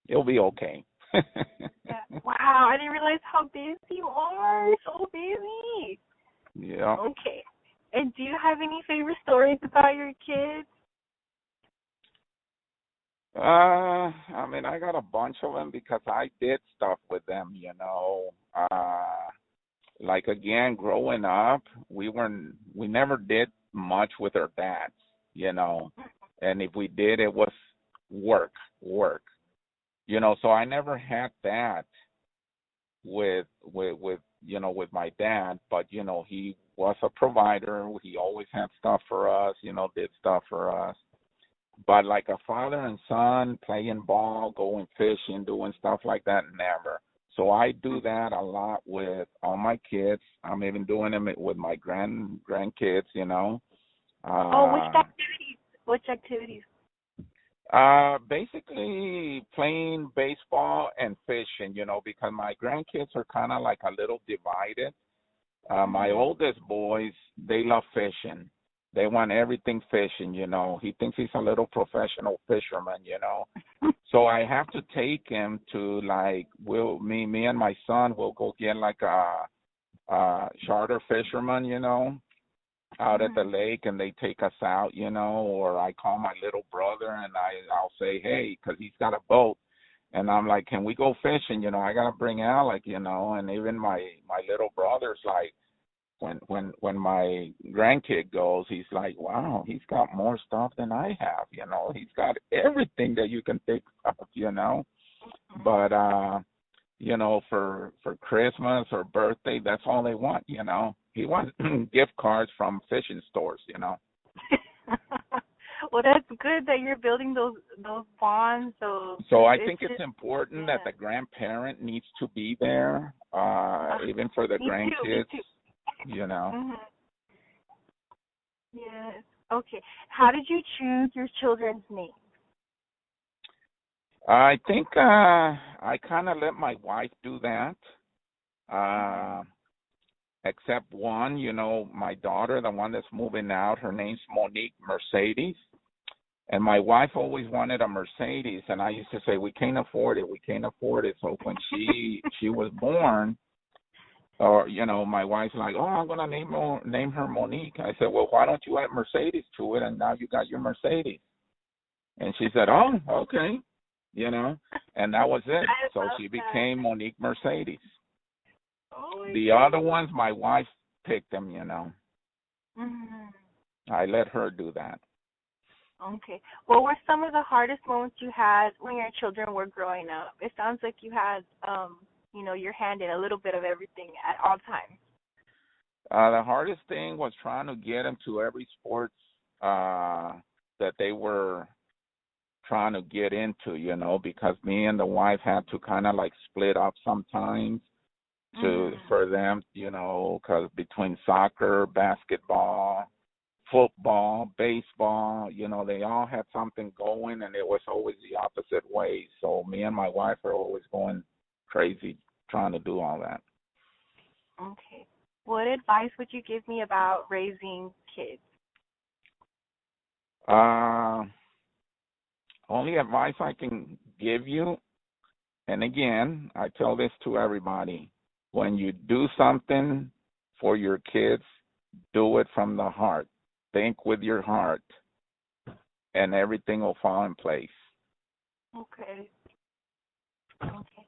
it'll be okay. Yeah. Wow, I didn't realize how busy you are. So busy. Yeah. Okay. And do you have any favorite stories about your kids? I mean, I got a bunch of them because I did stuff with them, like again, growing up, we never did much with our dads, and if we did, it was work, so I never had that with my dad, but he was a provider. He always had stuff for us, did stuff for us. But like a father and son playing ball, going fishing, doing stuff like that, never. So I do that a lot with all my kids. I'm even doing them with my grandkids, Which activities? Which activities? Basically playing baseball and fishing, because my grandkids are kind of like a little divided. My oldest boys, they love fishing. They want everything fishing, He thinks he's a little professional fisherman, So I have to take him to me and my son will go get like a charter fisherman, out at the lake, and they take us out, or I call my little brother and I'll say, hey, because he's got a boat, and I'm like, can we go fishing? I gotta bring Alec, and even my little brother's like, when my grandkid goes, he's like, wow, he's got more stuff than I have, he's got everything that you can think of, but for Christmas or birthday, that's all they want, he wants gift cards from fishing stores, Well, that's good that you're building those bonds. So I think it's important that the grandparent needs to be there, even for the grandkids. Me too. Mm-hmm. Yes. Okay. How did you choose your children's names? I think I kind of let my wife do that. Except one, my daughter, the one that's moving out, her name's Monique Mercedes. And my wife always wanted a Mercedes, and I used to say, we can't afford it. So when she was born, or, my wife's like, oh, I'm going to name her Monique. I said, well, why don't you add Mercedes to it? And now you got your Mercedes. And she said, oh, okay, and that was it. So she became Monique Mercedes. Oh, the other ones, my wife picked them, I let her do that. Okay. What were some of the hardest moments you had when your children were growing up? It sounds like you had, your hand in a little bit of everything at all times. The hardest thing was trying to get them to every sports that they were trying to get into, because me and the wife had to kind of like split up sometimes for them, because between soccer, basketball, football, baseball, they all had something going, and it was always the opposite way. So me and my wife are always going crazy trying to do all that. Okay. What advice would you give me about raising kids? Only advice I can give you, And again, I tell this to everybody. When you do something for your kids, do it from the heart. Think with your heart, and everything will fall in place. Okay. Okay.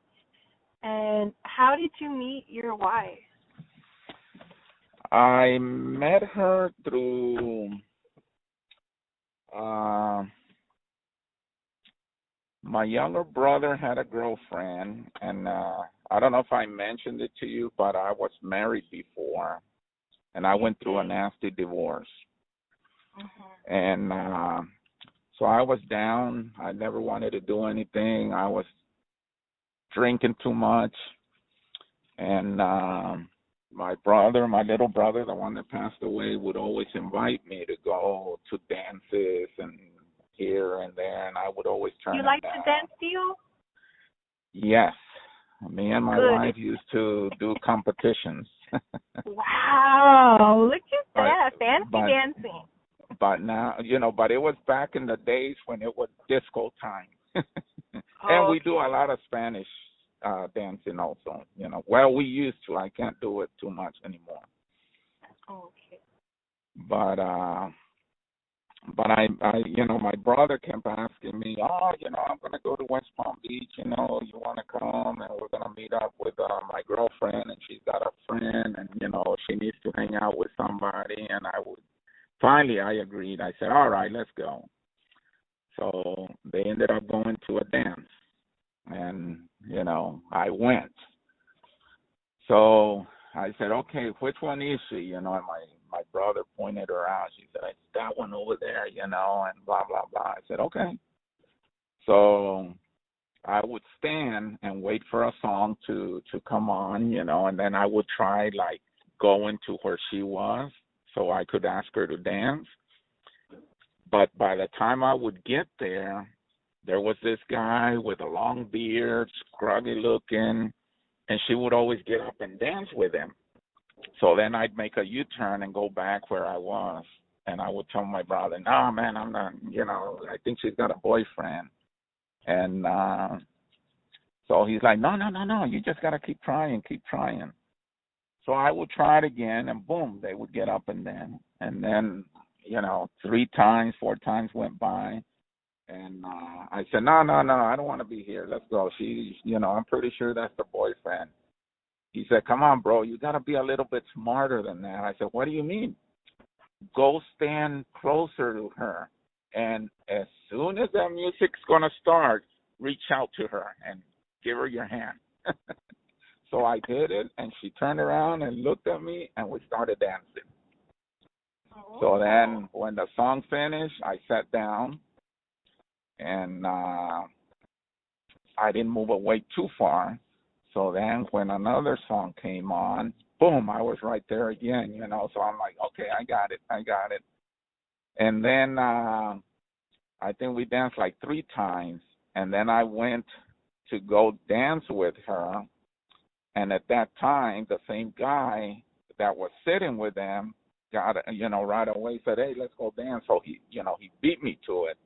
And how did you meet your wife? I met her through uh, my younger brother had a girlfriend, and I don't know if I mentioned it to you, but I was married before, and I went through a nasty divorce. Mm-hmm. And so I was down. I never wanted to do anything. I was drinking too much, and my little brother, the one that passed away, would always invite me to go to dances and here and there, and I would always turn You him like down. to dance, Theo? Yes. Me and my Good. wife used to do competitions. Wow, look at that, fancy but dancing. but now, but it was back in the days when it was disco time. And we do a lot of Spanish dancing also, Well, we used to. I can't do it too much anymore. Okay. But I my brother kept asking me, I'm gonna go to West Palm Beach, you want to come, and we're gonna meet up with my girlfriend, and she's got a friend, and she needs to hang out with somebody, and finally I agreed. I said, all right, let's go. So they ended up going to a dance, and I went. So I said, okay, which one is she? And my brother pointed her out. She said, it's that one over there, and blah, blah, blah. I said, okay. So I would stand and wait for a song to come on, and then I would try, going to where she was so I could ask her to dance. But by the time I would get there was this guy with a long beard, scruggy looking, and she would always get up and dance with him. So then I'd make a U-turn and go back where I was, and I would tell my brother, no, man, I'm not, I think she's got a boyfriend. And so he's like, no, you just got to keep trying. So I would try it again, and boom, they would get up and dance. And then, 3 times, 4 times went by, and I said, no, I don't want to be here. Let's go. I'm pretty sure that's the boyfriend. He said, come on, bro, you got to be a little bit smarter than that. I said, what do you mean? Go stand closer to her, and as soon as that music's going to start, reach out to her and give her your hand. So I did it, and she turned around and looked at me, and we started dancing. So then when the song finished, I sat down, and I didn't move away too far. So then when another song came on, boom, I was right there again, So I'm like, okay, I got it. And then I think we danced 3 times, and then I went to go dance with her. And at that time, the same guy that was sitting with them got, right away said, hey, let's go dance. So he beat me to it.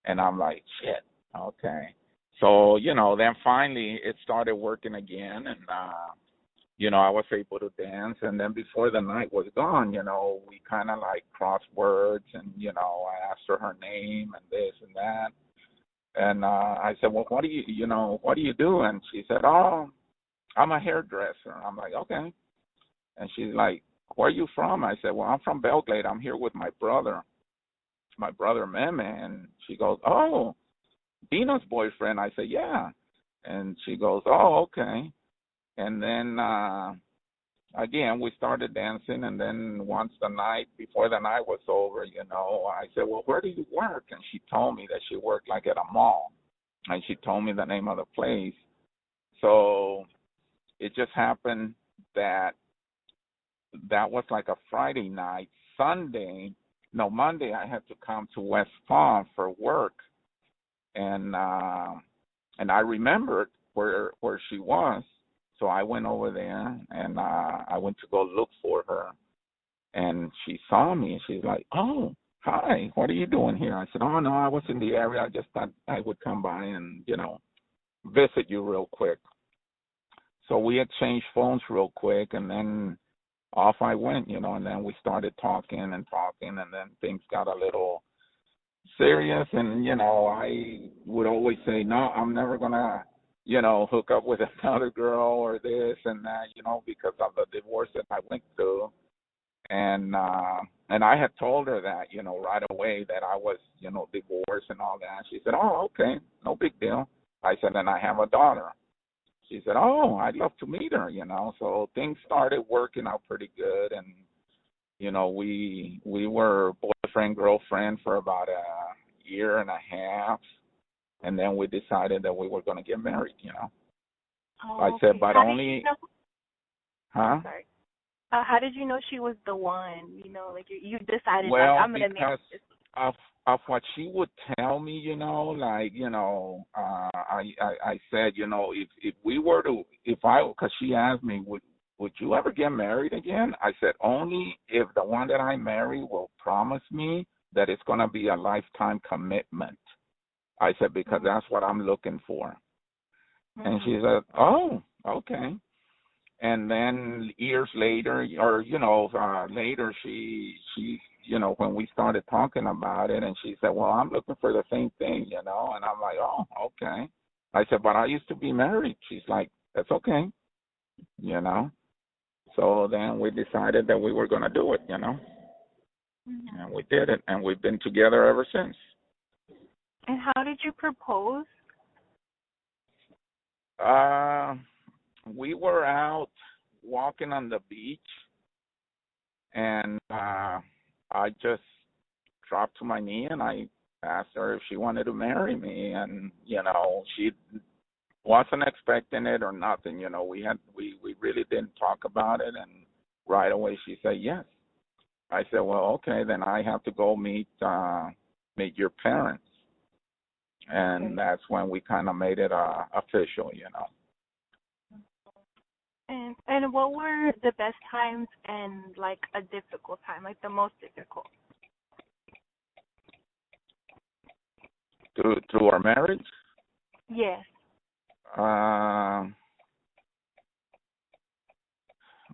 And I'm like, shit, okay. So, then finally it started working again. And, I was able to dance. And then before the night was gone, we kind of crossed words. And, I asked her name and this and that. And I said, well, what do you do? And she said, oh, I'm a hairdresser. I'm like, okay. And she's like, where are you from? I said, well, I'm from Belgrade. I'm here with my brother Meme. And she goes, oh, Dina's boyfriend. I said, yeah. And she goes, oh, okay. And then, again, we started dancing. And then before the night was over, I said, well, where do you work? And she told me that she worked at a mall. And she told me the name of the place. So it just happened that was a Friday night. Monday I had to come to West Palm for work, and I remembered where she was, so I went over there and I went to go look for her, and she saw me and she's like, oh, hi, what are you doing here? I said, oh no, I was in the area. I just thought I would come by and visit you real quick. So we exchanged phones real quick, and then off I went, and then we started talking, and then things got a little serious, and, I would always say, no, I'm never going to, hook up with another girl or this and that, because of the divorce that I went through. And I had told her that, right away that I was, divorced and all that. She said, oh, okay, no big deal. I said, and I have a daughter. She said, oh, I'd love to meet her, So things started working out pretty good. And, we were boyfriend, girlfriend for about a year and a half. And then we decided that we were going to get married, Oh, I said, but how only, did you know? huh? Sorry. How did you know she was the one? Like you decided, Well, like, I'm gonna because marry this. of what she would tell me, I said, if we were to, because she asked me, would you ever get married again? I said, only if the one that I marry will promise me that it's going to be a lifetime commitment. I said, because that's what I'm looking for. Mm-hmm. And she said, oh, okay. And then years later, or, later, she, when we started talking about it, and she said, well, I'm looking for the same thing, And I'm like, oh, okay. I said, but I used to be married. She's like, that's okay, So then we decided that we were going to do it, Mm-hmm. And we did it, and we've been together ever since. And how did you propose? We were out walking on the beach, and I just dropped to my knee and I asked her if she wanted to marry me, and she wasn't expecting it or nothing. We really didn't talk about it, and right away she said yes. I said, well, okay, then I have to go meet your parents, and that's when we kind of made it official. And what were the best times and like a difficult time, like the most difficult? Through our marriage? Yes.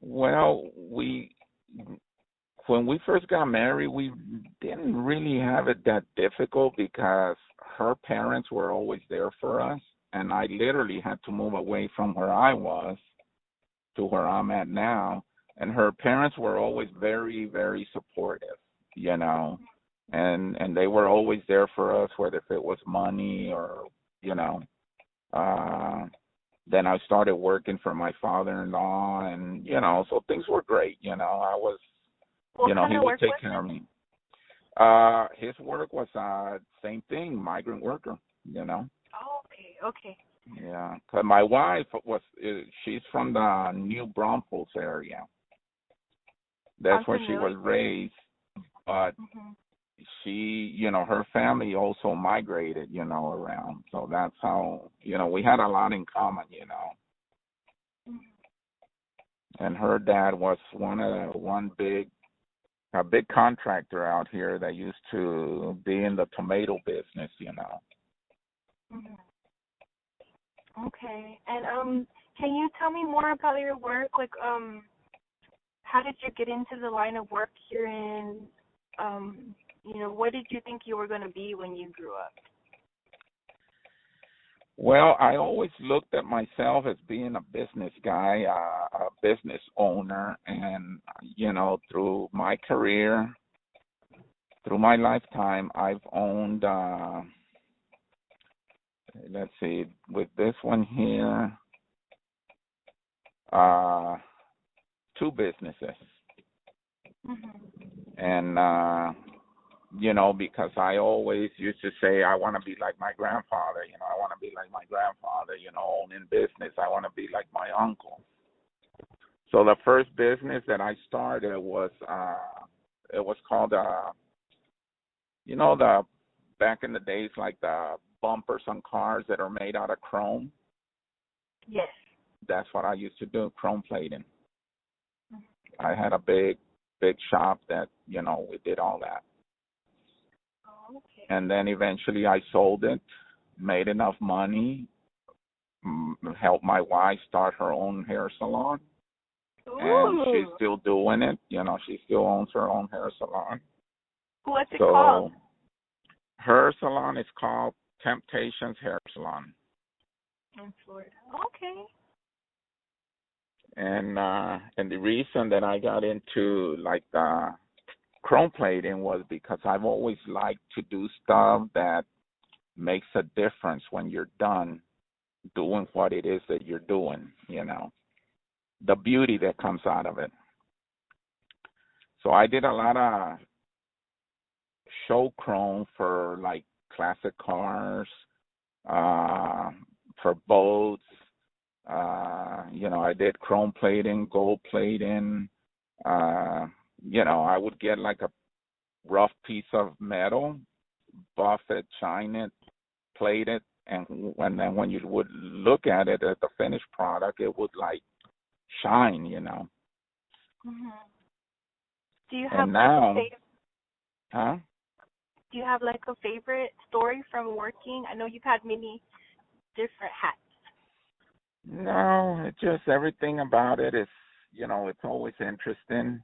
Well, when we first got married, we didn't really have it that difficult because her parents were always there for us, and I literally had to move away from where I was to where I'm at now, and her parents were always very, very supportive, and they were always there for us, whether if it was money or, then I started working for my father-in-law, and, so things were great, I was, he would take care of me. His work was same thing, migrant worker, Oh, okay. Yeah, because my wife she's from the New Braunfels area. That's where she was raised, but she, her family also migrated, around. So that's how, we had a lot in common, And her dad was a big contractor out here that used to be in the tomato business, Okay. And can you tell me more about your work? Like, how did you get into the line of work you're in? What did you think you were going to be when you grew up? Well, I always looked at myself as being a business guy, a business owner, and, through my career, through my lifetime, I've owned, let's see, with this one here, 2 businesses. And, because I always used to say I want to be like my grandfather, I want to be like my grandfather, owning business. I want to be like my uncle. So the first business that I started was, it was called, the back in the days, like the bumpers on cars that are made out of chrome. Yes. That's what I used to do, chrome plating. I had a big shop that, we did all that. Oh, okay. And then eventually I sold it, made enough money, helped my wife start her own hair salon, and she's Ooh. still doing it. She still owns her own hair salon. What's it called? So her salon is called Temptations Hair Salon. In Florida. Okay. And the reason that I got into like chrome plating was because I've always liked to do stuff that makes a difference when you're done doing what it is that you're doing, the beauty that comes out of it. So I did a lot of show chrome for like classic cars, for boats. I did chrome plating, gold plating. I would get like a rough piece of metal, buff it, shine it, plate it, and then when you would look at it at the finished product, it would like shine. Mhm. Do you have And like a now, favorite? huh? Do you have like a favorite story from working? I know you've had many different hats. No, it's just everything about it is, it's always interesting.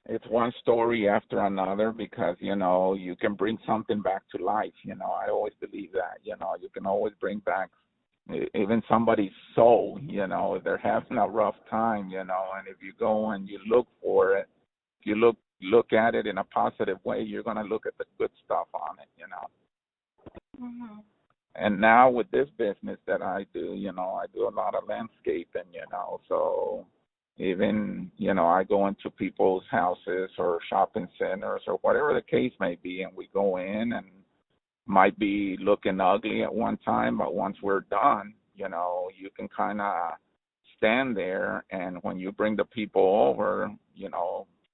It's one story after another because, you can bring something back to life. I always believe that, you can always bring back even somebody's soul, if they're having a rough time, and if you go and you look for it, if you look at it in a positive way, you're going to look at the good stuff on it. Mhm. And now with this business that I do, I do a lot of landscaping, so even, I go into people's houses or shopping centers or whatever the case may be, and we go in and might be looking ugly at one time, but once we're done, you can kind of stand there, and when you bring the people over,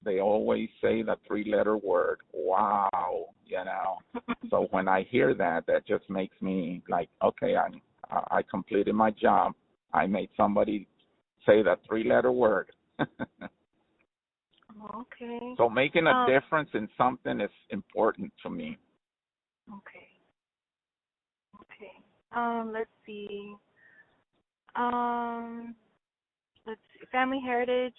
they always say the three-letter word, wow, So when I hear that, that just makes me like, okay, I completed my job. I made somebody say the three-letter word. Okay. So making a difference in something is important to me. Okay. Okay. Let's see. Um, let's see. Family heritage.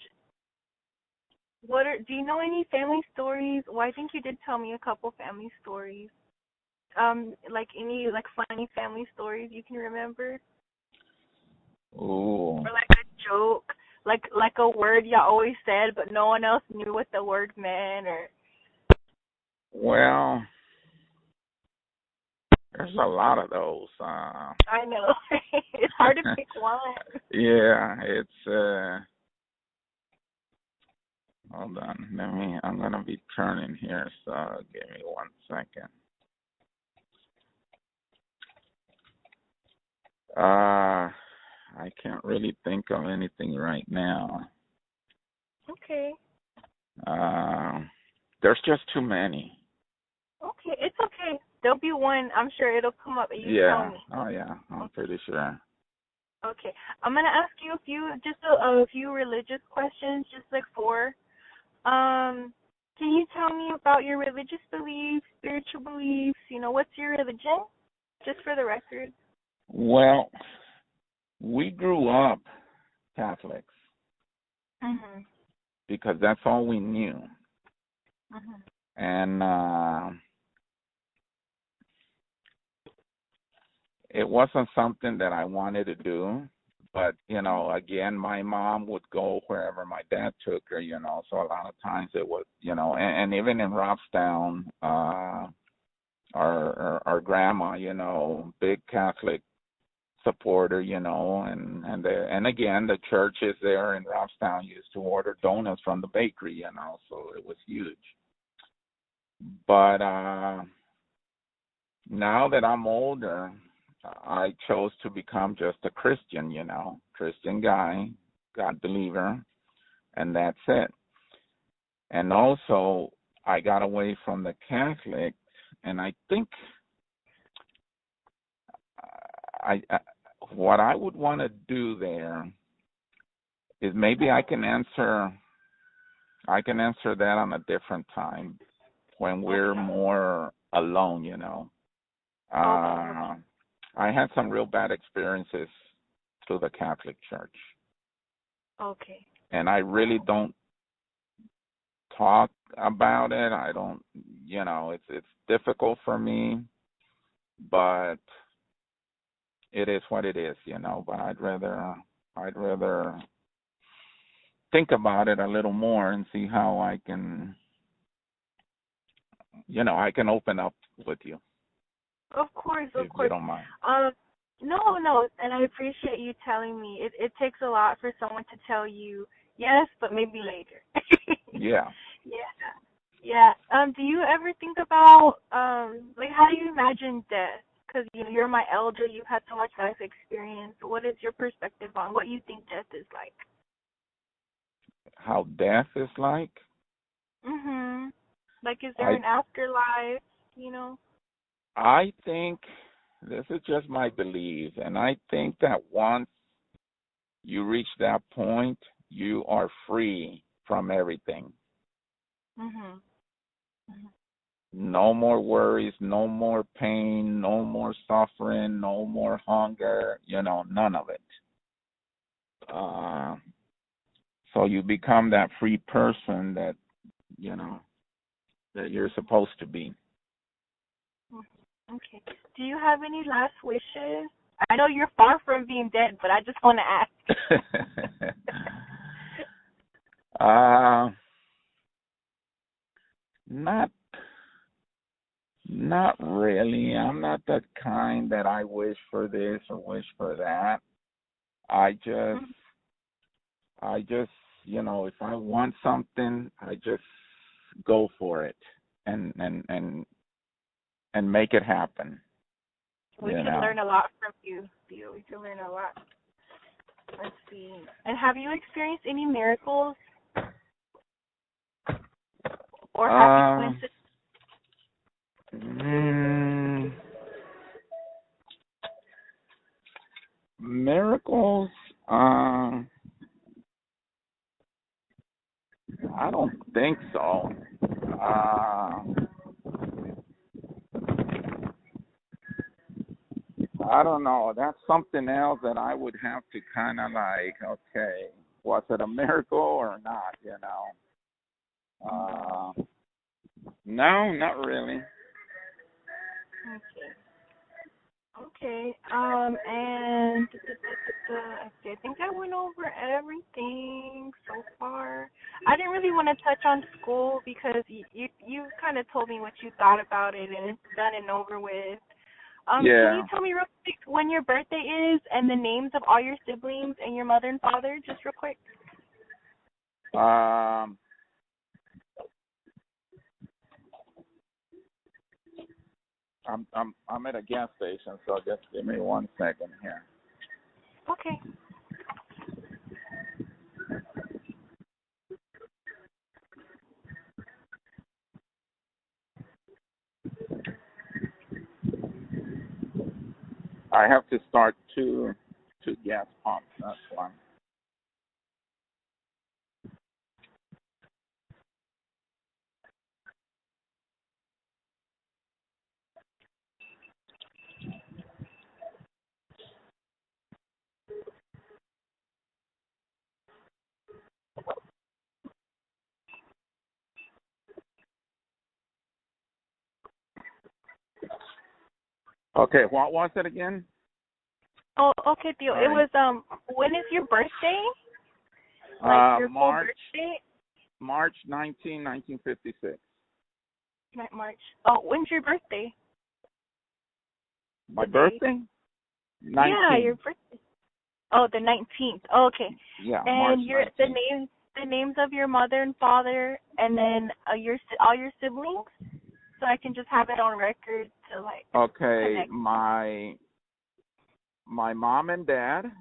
Do you know any family stories? Well, I think you did tell me a couple family stories. Like any like funny family stories you can remember? Ooh. Or like a joke, like a word you always said, but no one else knew what the word meant, or. Well, there's a lot of those. I know. It's hard to pick one. Yeah, it's hold on. I'm gonna be turning here, so give me 1 second. I can't really think of anything right now. Okay. There's just too many. Okay, it's okay. There'll be one. I'm sure it'll come up and you tell Yeah. me. Oh yeah. I'm pretty sure. Okay. I'm gonna ask you a few religious questions, just like four. Can you tell me about your religious beliefs, spiritual beliefs? What's your religion? Just for the record. Well, we grew up Catholics Mhm. because that's all we knew. Mhm. And it wasn't something that I wanted to do. But, again, my mom would go wherever my dad took her, so a lot of times it was, and even in Robstown, our grandma, big Catholic supporter, and again, the churches there in Robstown used to order donuts from the bakery, so it was huge. But now that I'm older, I chose to become just a Christian, Christian guy, God believer, and that's it. And also, I got away from the Catholic, and I think what I would want to do there is maybe I can answer that on a different time when we're more alone, Okay. I had some real bad experiences through the Catholic Church, Okay. and I really don't talk about it. I don't, it's difficult for me, but it is what it is, But I'd rather think about it a little more and see how I can, I can open up with you. Of course, of If you course. don't mind. No, and I appreciate you telling me. It takes a lot for someone to tell you yes, but maybe later. Yeah. Yeah. Yeah. Do you ever think about like how do you imagine death? Because you're my elder, you've had so much life experience. What is your perspective on what you think death is like? How death is like? Mhm. Like, is there I an afterlife? You know. I think this is just my belief, and I think that once you reach that point, you are free from everything. Mhm. Mhm. No more worries, no more pain, no more suffering, no more hunger, none of it. Uh, so you become that free person you know, that you're supposed to be. Mhm. Okay. Do you have any last wishes? I know you're far from being dead, but I just want to ask. uh, not, not really. I'm not the kind that I wish for this or wish for that. I just, Mhm. I just, if I want something, I just go for it and make it happen. We You can know. learn a lot from you, Theo. We can learn a lot. Let's see. And have you experienced any miracles or happy Uh, coincidences? mm, miracles. I don't think so. I don't know. That's something else that I would have to kind of like, okay, was it a miracle or not? No, not really. Okay. Okay. And I think I went over everything so far. I didn't really want to touch on school because you kind of told me what you thought about it, and it's done and over with. Can you Yeah. tell me real quick when your birthday is and the names of all your siblings and your mother and father, just real quick? Um, I'm at a gas station, so just give me 1 second here. Okay. I have to start two gas pumps. That's one. Okay, what was it again? Oh, okay, Theo. It Sorry. was when is your birthday? Like your full March birthday? March 1956. Not March. Oh, when's your birthday? My The day? birthday? Yeah, 19. your birthday. Oh, the 19th. Oh, okay. Yeah, March And your 19th. the names of your mother and father, and then all your siblings, so I can just have it on record to like Okay, connect. my mom and dad,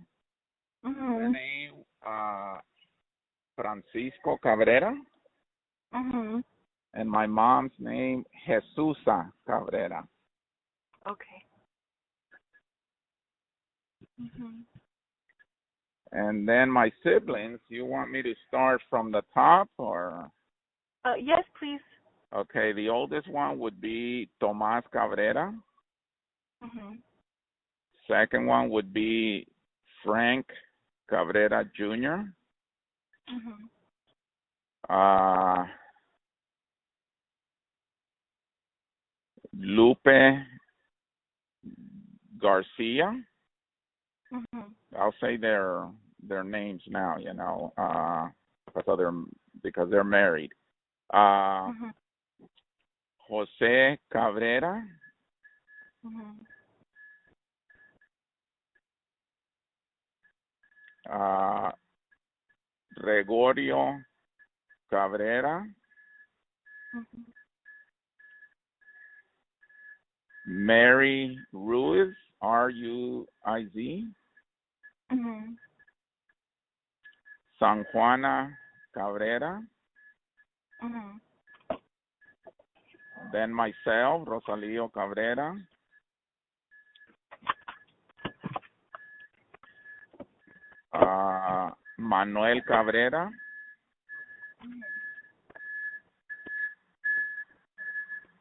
their Mhm. name Francisco Cabrera, Mhm. and my mom's name Jesusa Cabrera. Okay. Mhm. And then my siblings, you want me to start from the top or? Yes, please. Okay, the oldest one would be Tomás Cabrera. Mhm. Second one would be Frank Cabrera Jr. Mhm. Lupe Garcia. Mhm. I'll say their names now, because they're married. Mhm. Jose Cabrera, Mhm. Gregorio Cabrera, Mhm. Mary Ruiz, Ruiz, Mhm. San Juana Cabrera, Mhm. then myself, Rosalio Cabrera, Manuel Cabrera,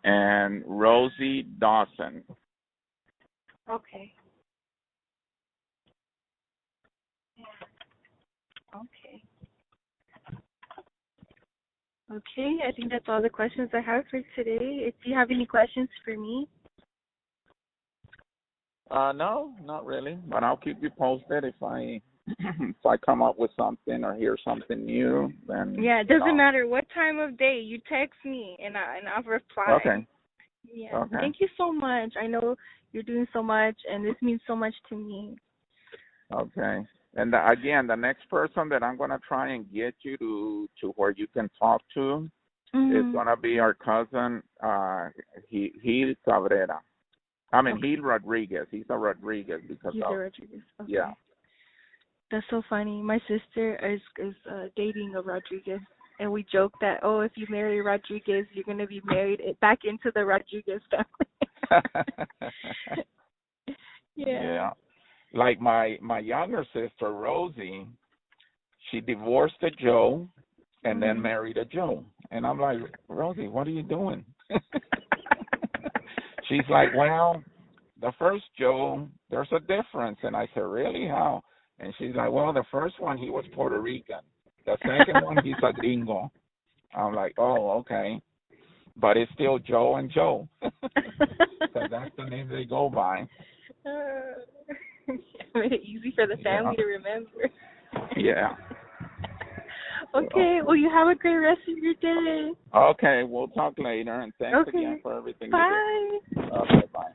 and Rosie Dawson. Okay. Okay. Okay, I think that's all the questions I have for today. Do you have any questions for me? No, not really. But I'll keep you posted if I if I come up with something or hear something new. Then Yeah, it doesn't matter what time of day. You text me and I'll reply. Okay. Yeah. Okay. Thank you so much. I know you're doing so much, and this means so much to me. Okay. And again, the next person that I'm gonna try and get you to where you can talk to is gonna be our cousin, Gil Cabrera. I mean, Gil Rodriguez. He's a Rodriguez because He's of a Rodriguez. Okay. yeah. That's so funny. My sister is dating a Rodriguez, and we joke that if you marry Rodriguez, you're gonna be married back into the Rodriguez family. Yeah. Like my younger sister Rosie, she divorced a Joe and then married a Joe. And I'm like, Rosie, what are you doing? She's like, well, the first Joe, there's a difference. And I said, really? How? And she's like, well, the first one, he was Puerto Rican. The second one, he's a gringo. I'm like, oh, okay. But it's still Joe and Joe. Because that's the name they go by. Made it easy for the family to remember. Yeah. Okay, well, you have a great rest of your day. Okay, we'll talk later, and thanks again for everything Bye. you do. Okay, bye.